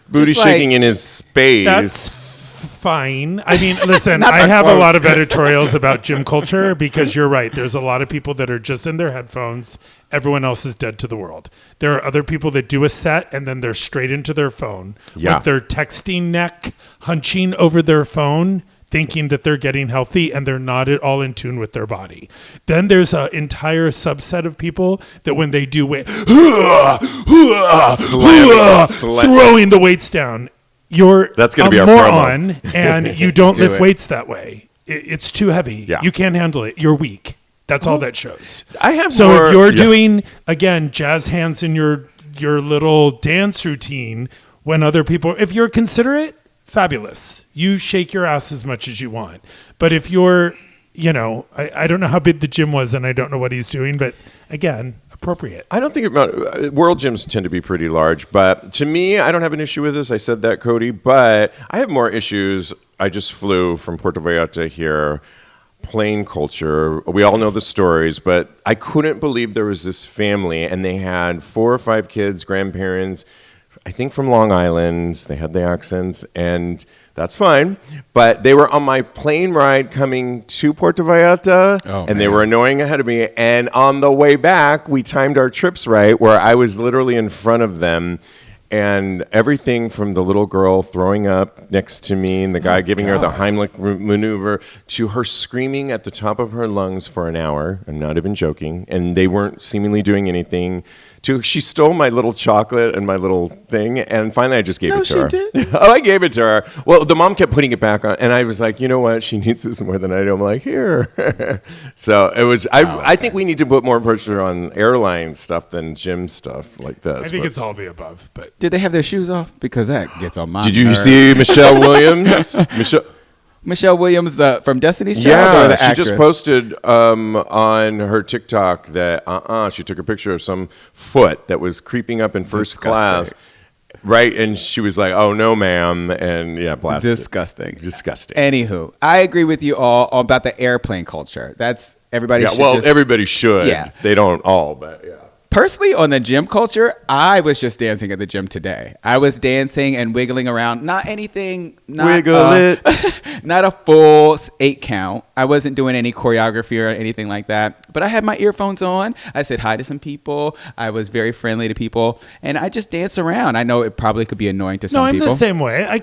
booty shaking in his space. That's fine. I mean, listen, I have a lot of editorials about gym culture because you're right. There's a lot of people that are just in their headphones. Everyone else is dead to the world. There are other people that do a set and then they're straight into their phone with their texting neck hunching over their phone, thinking that they're getting healthy and they're not at all in tune with their body. Then there's an entire subset of people that when they do weight, throwing the weights down, that's going to be our moron and you don't lift weights that way. It's too heavy. Yeah. You can't handle it. You're weak. That's all that shows. If you're doing, again, jazz hands in your little dance routine when other people, if you're considerate, fabulous. You shake your ass as much as you want. But if you're, I don't know how big the gym was and I don't know what he's doing, but again, appropriate. I don't think world gyms tend to be pretty large, but to me, I don't have an issue with this. I said that, Kodi, but I have more issues. I just flew from Puerto Vallarta here. Plain culture. We all know the stories, but I couldn't believe there was this family and they had 4 or 5 kids, grandparents, I think from Long Island. They had the accents, and that's fine. But they were on my plane ride coming to Puerto Vallarta, they were annoying ahead of me. And on the way back, we timed our trips right, where I was literally in front of them. And everything from the little girl throwing up next to me and the guy giving her the Heimlich maneuver to her screaming at the top of her lungs for an hour. I'm not even joking. And they weren't seemingly doing anything. She stole my little chocolate and my little thing. And finally, I just gave it to her. She did? I gave it to her. Well, the mom kept putting it back on. And I was like, you know what? She needs this more than I do. I'm like, here. So it was, I think we need to put more pressure on airline stuff than gym stuff like this. I think it's all the above. But did they have their shoes off? Because that gets on my Did you see Michelle Williams? Michelle Williams from Destiny's Child? Yeah, she just posted on her TikTok that she took a picture of some foot that was creeping up in first class. Right, and she was like, oh, no, ma'am, and blasted. Disgusting. Anywho, I agree with you all about the airplane culture. That's everybody should everybody should. Yeah. They don't all, but yeah. Personally, on the gym culture, I was just dancing at the gym today. I was dancing and wiggling around. Not anything. Wiggle it. Not a full 8 count. I wasn't doing any choreography or anything like that. But I had my earphones on. I said hi to some people. I was very friendly to people. And I just danced around. I know it probably could be annoying to some people. No, I'm the same way. I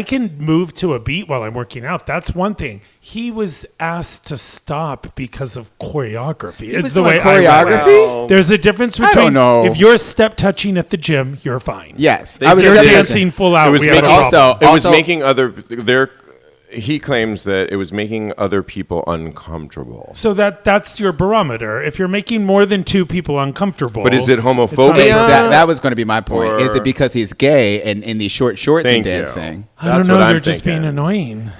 can move to a beat while I'm working out. That's one thing. He was asked to stop because of choreography. It's the way choreography? There's a difference between, I don't know. If you're step touching at the gym, you're fine. Yes. I was dancing full out. He claims that it was making other people uncomfortable. So that's your barometer. If you're making more than 2 people uncomfortable. But is it homophobia? That was going to be my point. Is it because he's gay and in these short shorts and dancing? I don't know. You're just being annoying.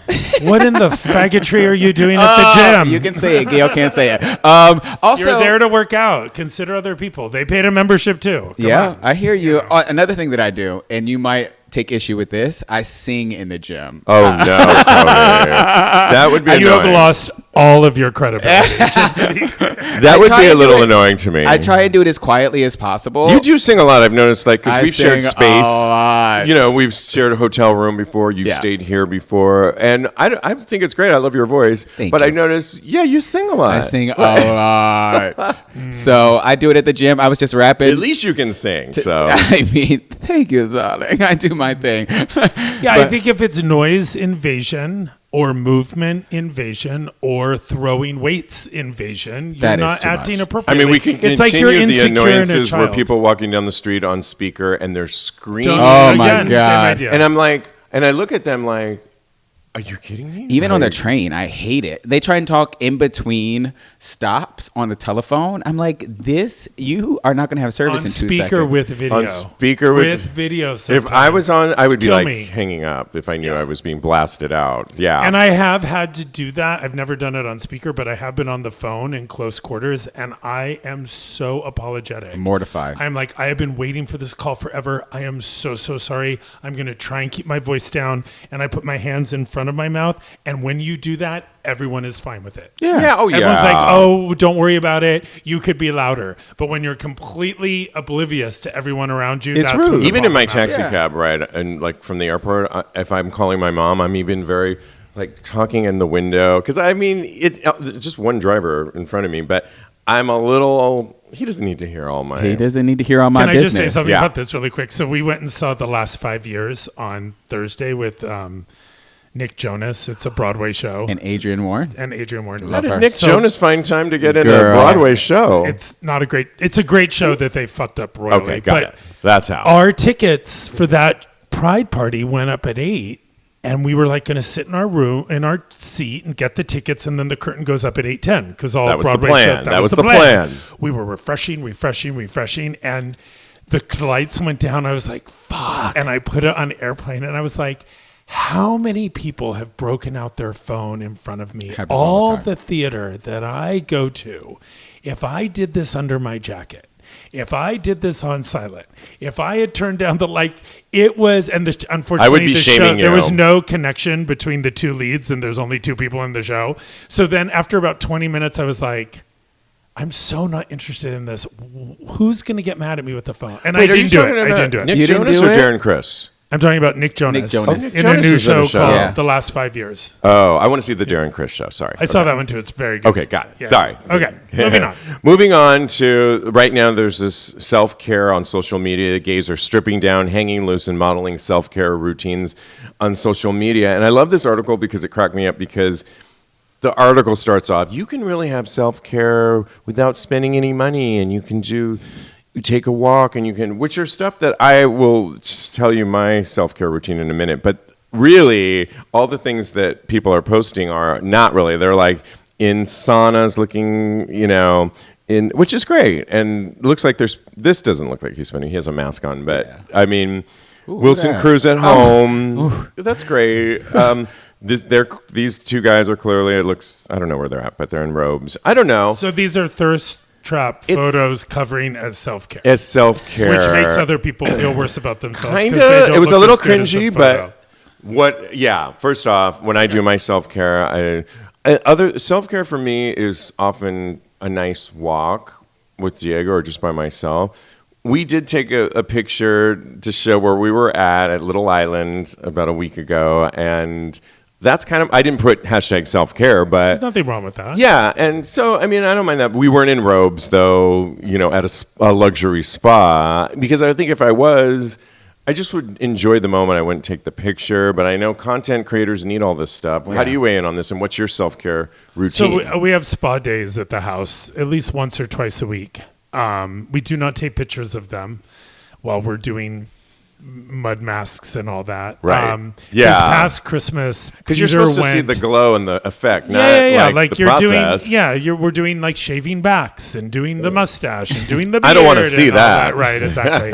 What in the faggotry are you doing at the gym? You can say it. Gail can't say it. Also, you're there to work out. Consider other people. They paid a membership too. Come on. I hear you. Another thing that I do, and you might take issue with this, I sing in the gym. Oh, no. That would be annoying. You have lost all of your credibility. That would be a little annoying to me. I try and do it as quietly as possible. You do sing a lot, I've noticed, because we've shared space. A lot. We've shared a hotel room before. You've stayed here before. And I think it's great. I love your voice. Thank you. I noticed, you sing a lot. I sing a lot. So I do it at the gym. I was just rapping. At least you can sing. So I mean, thank you, darling. I do my thing. I think if it's noise invasion or movement invasion or throwing weights invasion, you're not acting appropriately. I mean, we can continue the annoyances where people walking down the street on speaker and they're screaming. Oh my God. And I'm like, and I look at them like, are you kidding me? Even on the train, I hate it. They try and talk in between stops on the telephone. I'm like, you are not going to have service in 2 seconds. On speaker with video sometimes. If I was on, I would be hanging up if I knew I was being blasted out. Yeah. And I have had to do that. I've never done it on speaker, but I have been on the phone in close quarters, and I am so apologetic. Mortified. I'm like, I have been waiting for this call forever. I am so sorry. I'm going to try and keep my voice down, and I put my hands in front front of my mouth. And when you do that, everyone is fine with it. Yeah. Oh, yeah. Everyone's like, oh, don't worry about it. You could be louder. But when you're completely oblivious to everyone around you, it's that's rude. Even in my taxi cab ride, and like from the airport, if I'm calling my mom, I'm even very like talking in the window. Because I mean, it's just one driver in front of me, but I'm a little... He doesn't need to hear all my... He doesn't need to hear all my business. Can I just say something about this really quick? So we went and saw The Last 5 Years on Thursday with Nick Jonas. It's a Broadway show. And Adrian Warren. How did Nick Jonas find time to get in a Broadway show? It's a great show that they fucked up royally. Okay, got it. That's how. Our tickets for that Pride party went up at 8. And we were like going to sit in our seat and get the tickets, and then the curtain goes up at 8:10 because all Broadway shows. That was the plan. We were refreshing, and the lights went down. I was like, "Fuck!" And I put it on airplane, and I was like, "How many people have broken out their phone in front of me? All the theater that I go to, if I did this under my jacket." If I did this on silent, if I had turned down the light, it was, and unfortunately, I would be shaming you. There was no connection between the two leads, and there's only 2 people in the show. So then after about 20 minutes, I was like, I'm so not interested in this. Who's going to get mad at me with the phone? And I didn't do it. Nick Jonas or Darren Criss? I'm talking about Nick Jonas. In a new show called The Last 5 Years. Oh, I want to see the Darren Criss show. Sorry. I saw that one too. It's very good. Okay, got it. Yeah. Sorry. Okay, moving on. Moving on to, right now there's this self-care on social media. Gays are stripping down, hanging loose, and modeling self-care routines on social media. And I love this article because it cracked me up because the article starts off, you can really have self-care without spending any money, and you take a walk, and you can, which are stuff that I will just tell you my self-care routine in a minute. But really, all the things that people are posting are not really. They're like in saunas looking, which is great. And it looks like this doesn't look like he's spending, he has a mask on, but I mean, Wilson Cruz at home. That's great. These 2 guys are clearly, it looks, I don't know where they're at, but they're in robes. I don't know. So these are thirst trap photos covering as self-care. Which makes other people feel worse about themselves. Kinda. It was a little cringy, but first off, when I do my self-care, other self-care for me is often a nice walk with Diego or just by myself. We did take a picture to show where we were at Little Island about a week ago, and that's kind of, I didn't put hashtag self-care, but... There's nothing wrong with that. Yeah, and so, I mean, I don't mind that. We weren't in robes, though, at a luxury spa, because I think if I was, I just would enjoy the moment. I wouldn't take the picture, but I know content creators need all this stuff. Yeah. How do you weigh in on this, and what's your self-care routine? So we have spa days at the house at least once or twice a week. We do not take pictures of them while we're doing mud masks and all that. Right. This past Christmas, because you're supposed to see the glow and the effect, not like the you're process. We're doing like shaving backs and doing the mustache and doing the beard. I don't want to see that. Right, exactly.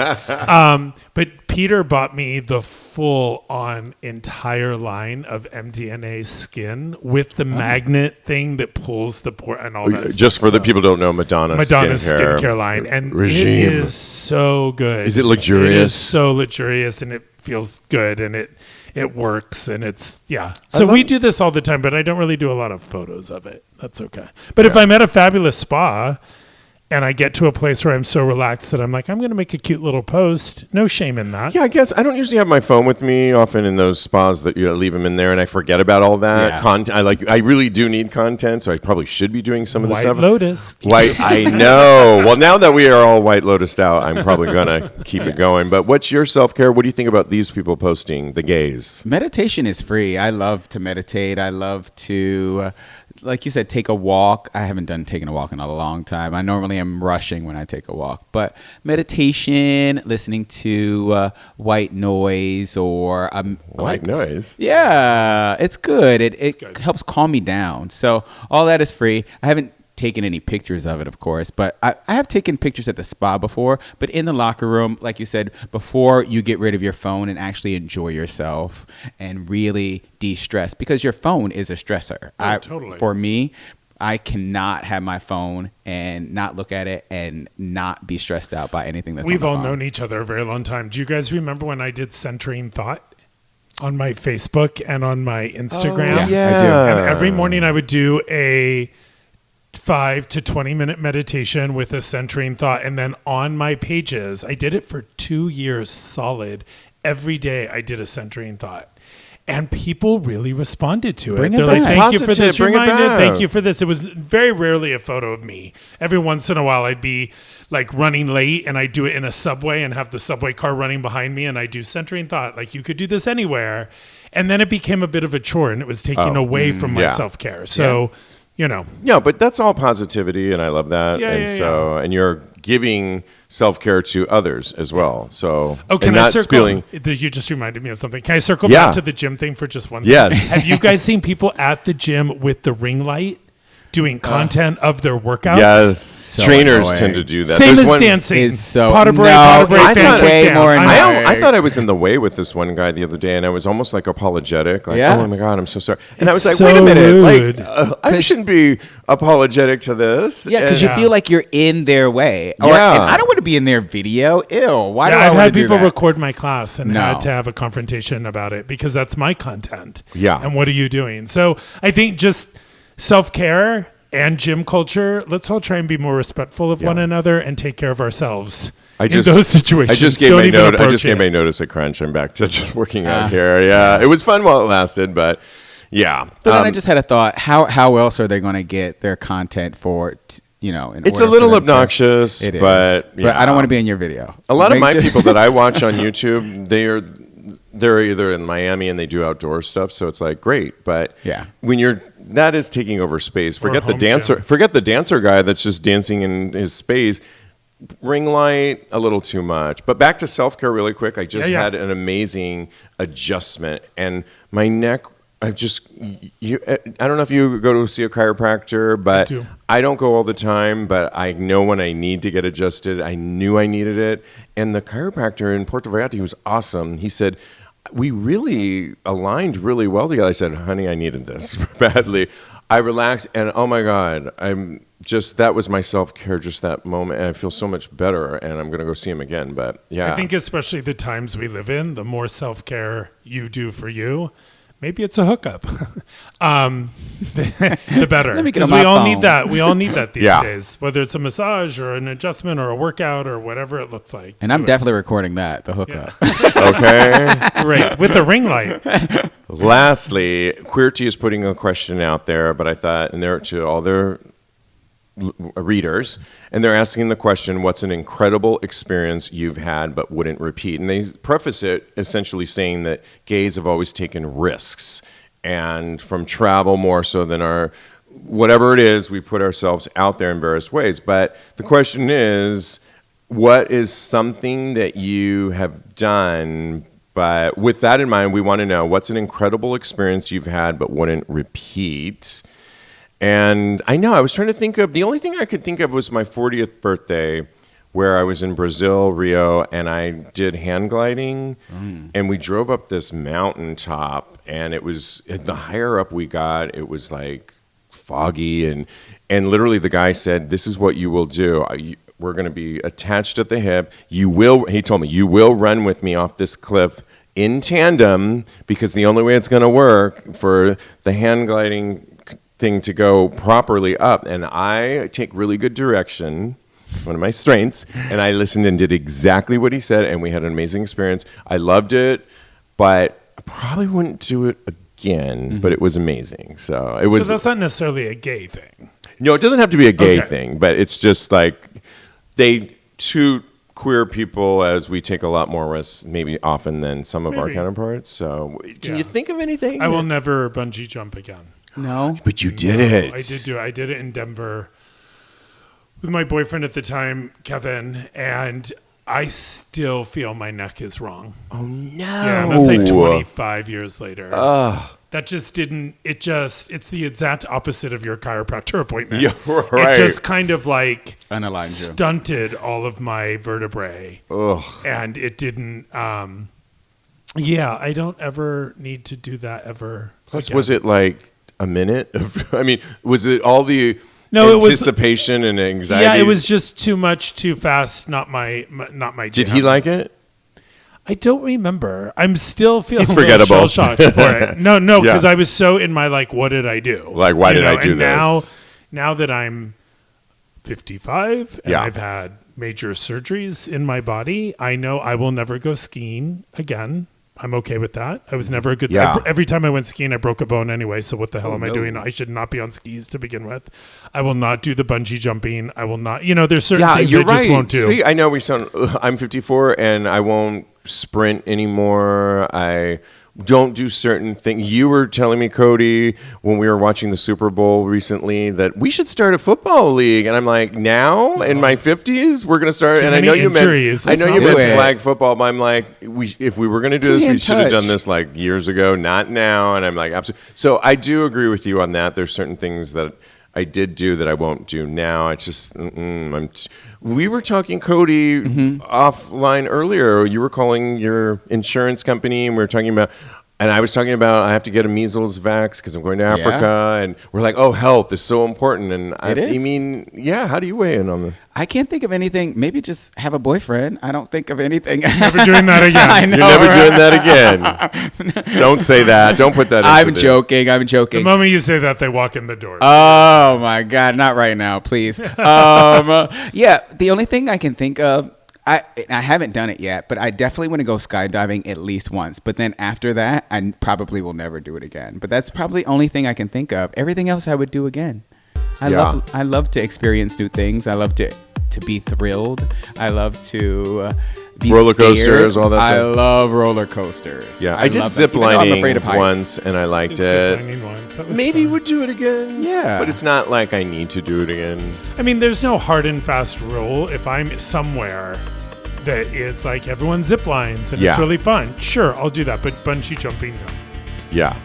But Peter bought me the full-on entire line of MDNA skin with the magnet thing that pulls the port and all that. Just for the people who don't know, Madonna's skincare line, and regime. It is so good. Is it luxurious? It is so luxurious, and it feels good, and it works, and it's So we do this all the time, but I don't really do a lot of photos of it. That's okay. But if I'm at a fabulous spa and I get to a place where I'm so relaxed that I'm like, I'm going to make a cute little post. No shame in that. Yeah, I guess I don't usually have my phone with me often in those spas that you leave them in there, and I forget about all that content. I really do need content, so I probably should be doing some of the stuff. I know. Well, now that we are all White Lotused out, I'm probably going to keep it going. But what's your self-care? What do you think about these people posting, the gays? Meditation is free. I love to meditate. I love to... like you said, take a walk. I haven't taken a walk in a long time. I normally am rushing when I take a walk. But meditation, listening to white noise or... white noise? Yeah, it's good. It helps calm me down. So all that is free. I haven't taken any pictures of it, of course, but I have taken pictures at the spa before, but in the locker room, like you said, before you get rid of your phone and actually enjoy yourself and really de-stress, because your phone is a stressor. Totally. For me, I cannot have my phone and not look at it and not be stressed out by anything that's We've on the all phone. known each other a very long time. Do you guys remember when I did Centering Thought? on my Facebook and on my Instagram. I do. And every morning I would do a 5 to 20 minute meditation with a centering thought. And then on my pages, I did it for 2 years solid. Every day I did a centering thought. And people really responded to it. They're like, thank you for this reminder. Thank you for this. It was very rarely a photo of me. Every once in a while, I'd be like running late and I'd do it in a subway and have the subway car running behind me. And I do centering thought, like you could do this anywhere. And then it became a bit of a chore and it was taking away from my self-care. So, you know. Yeah, but that's all positivity and I love that. And you're giving self-care to others as well. So, can I circle? You just reminded me of something. Can I circle back to the gym thing for just one thing? Yes. Have you guys seen people at the gym with the ring light doing content of their workouts? Yes. So trainers tend to do that. Same as dancing. I thought I was in the way with this one guy the other day, and I was almost like apologetic. Like, oh my God, I'm so sorry. And I was like, so wait a minute. Rude. Like, I shouldn't be apologetic to this. Yeah, because you feel like you're in their way. And I don't want to be in their video. Ew. Why do I I've want had to do people that? record my class and had to have a confrontation about it because that's my content. Yeah. And what are you doing? So I think just self-care and gym culture, let's all try and be more respectful of one another and take care of ourselves in those situations. I just gave my notice at Crunch. I'm back to just working out here. Yeah. It was fun while it lasted, but yeah. But then I just had a thought, how else are they going to get their content for it's a little obnoxious, but I don't want to be in your video. A lot of my people that I watch on YouTube, they're either in Miami and they do outdoor stuff, so it's like great. But when that is taking over space. Forget the dancer. Gym. Forget the dancer guy that's just dancing in his space. Ring light, a little too much. But back to self-care really quick. I just had an amazing adjustment, and my neck. I don't know if you go to see a chiropractor, but I don't go all the time, but I know when I need to get adjusted. I knew I needed it. And the chiropractor in Puerto Vallarta, was awesome. He said, we really aligned really well together. I said, honey, I needed this badly. I relaxed, and oh my God, that was my self-care, just that moment, and I feel so much better, and I'm going to go see him again. But yeah. I think especially the times we live in, the more self-care you do for you, maybe it's a hookup. The better. Because we all need that. We all need that these days, whether it's a massage or an adjustment or a workout or whatever it looks like. And I'm definitely recording that, the hookup. Okay. Great. With the ring light. Lastly, Queerty is putting a question out there, but I thought, and they're to all their readers, and they're asking the question, what's an incredible experience you've had but wouldn't repeat? And they preface it essentially saying that gays have always taken risks, and from travel more so than our whatever it is, we put ourselves out there in various ways. But the question is, what is something that you have done? But with that in mind, we want to know, what's an incredible experience you've had but wouldn't repeat? And I know, I was trying to think of, the only thing I could think of was my 40th birthday, where I was in Brazil, Rio, and I did hand gliding, and we drove up this mountaintop, and it was, the higher up we got, it was like foggy, and literally the guy said, this is what you will do. We're going to be attached at the hip. He told me, you will run with me off this cliff in tandem, because the only way it's going to work for the hand gliding thing to go properly up, and I take really good direction. It's one of my strengths, and I listened and did exactly what he said, and we had an amazing experience. I loved it, but I probably wouldn't do it again, but it was amazing. So that's not necessarily a gay thing. No, it doesn't have to be a gay thing, but it's just like they treat queer people as we take a lot more risks, maybe often than some of our counterparts. So can you think of anything? I will never bungee jump again. No. But you did it. I did it in Denver with my boyfriend at the time, Kevin, and I still feel my neck is wrong. Oh, no. Yeah, that's like 25 years later. That just didn't, it's the exact opposite of your chiropractor appointment. Yeah, right. It just kind of like unaligned stunted all of my vertebrae. Ugh. And it didn't, I don't ever need to do that ever. Plus, again. Was it like a minute? Was it all the anticipation and anxiety? Yeah, it was just too much, too fast. Not my. Did he like it? I don't remember. I'm still feeling He's forgettable. shell-shocked for it. No, because I was so in my like, what did I do? Like, why did I do this? Now that I'm 55 and I've had major surgeries in my body, I know I will never go skiing again. I'm okay with that. I was never a good... every time I went skiing, I broke a bone anyway, so what the hell am I doing? I should not be on skis to begin with. I will not do the bungee jumping. I will not... there's certain things I just won't do. I know we sound... I'm 54, and I won't sprint anymore. I don't do certain things. You were telling me, Kodi, when we were watching the Super Bowl recently, that we should start a football league. And I'm like, now in my 50s, we're going to start. And I know you meant flag football, but I'm like, if we were going to do this, we should have done this like years ago, not now. And I'm like, absolutely. So I do agree with you on that. There's certain things that I did do that I won't do now. It's just, we were talking, Kodi, offline earlier. You were calling your insurance company, and we were talking about, and I was talking about I have to get a measles vax because I'm going to Africa, and we're like, oh, health is so important. And it is. I mean, how do you weigh in on this? I can't think of anything. Maybe just have a boyfriend. I don't think of anything. Never doing that again. I know, You're never doing that again. Don't say that. Don't put that. I'm joking. The moment you say that, they walk in the door. Oh my God! Not right now, please. The only thing I can think of. I haven't done it yet, but I definitely want to go skydiving at least once. But then after that, I probably will never do it again. But that's probably the only thing I can think of. Everything else I would do again. I love to experience new things. I love to be thrilled. I love to be roller scared. Coasters, all that stuff. I love roller coasters. Yeah, I did zip lining once, and I liked it. Maybe fun. Would do it again. Yeah. But it's not like I need to do it again. I mean, there's no hard and fast rule. If I'm somewhere that is like everyone zip lines and it's really fun, sure, I'll do that. But bungee jumping, no. Yeah.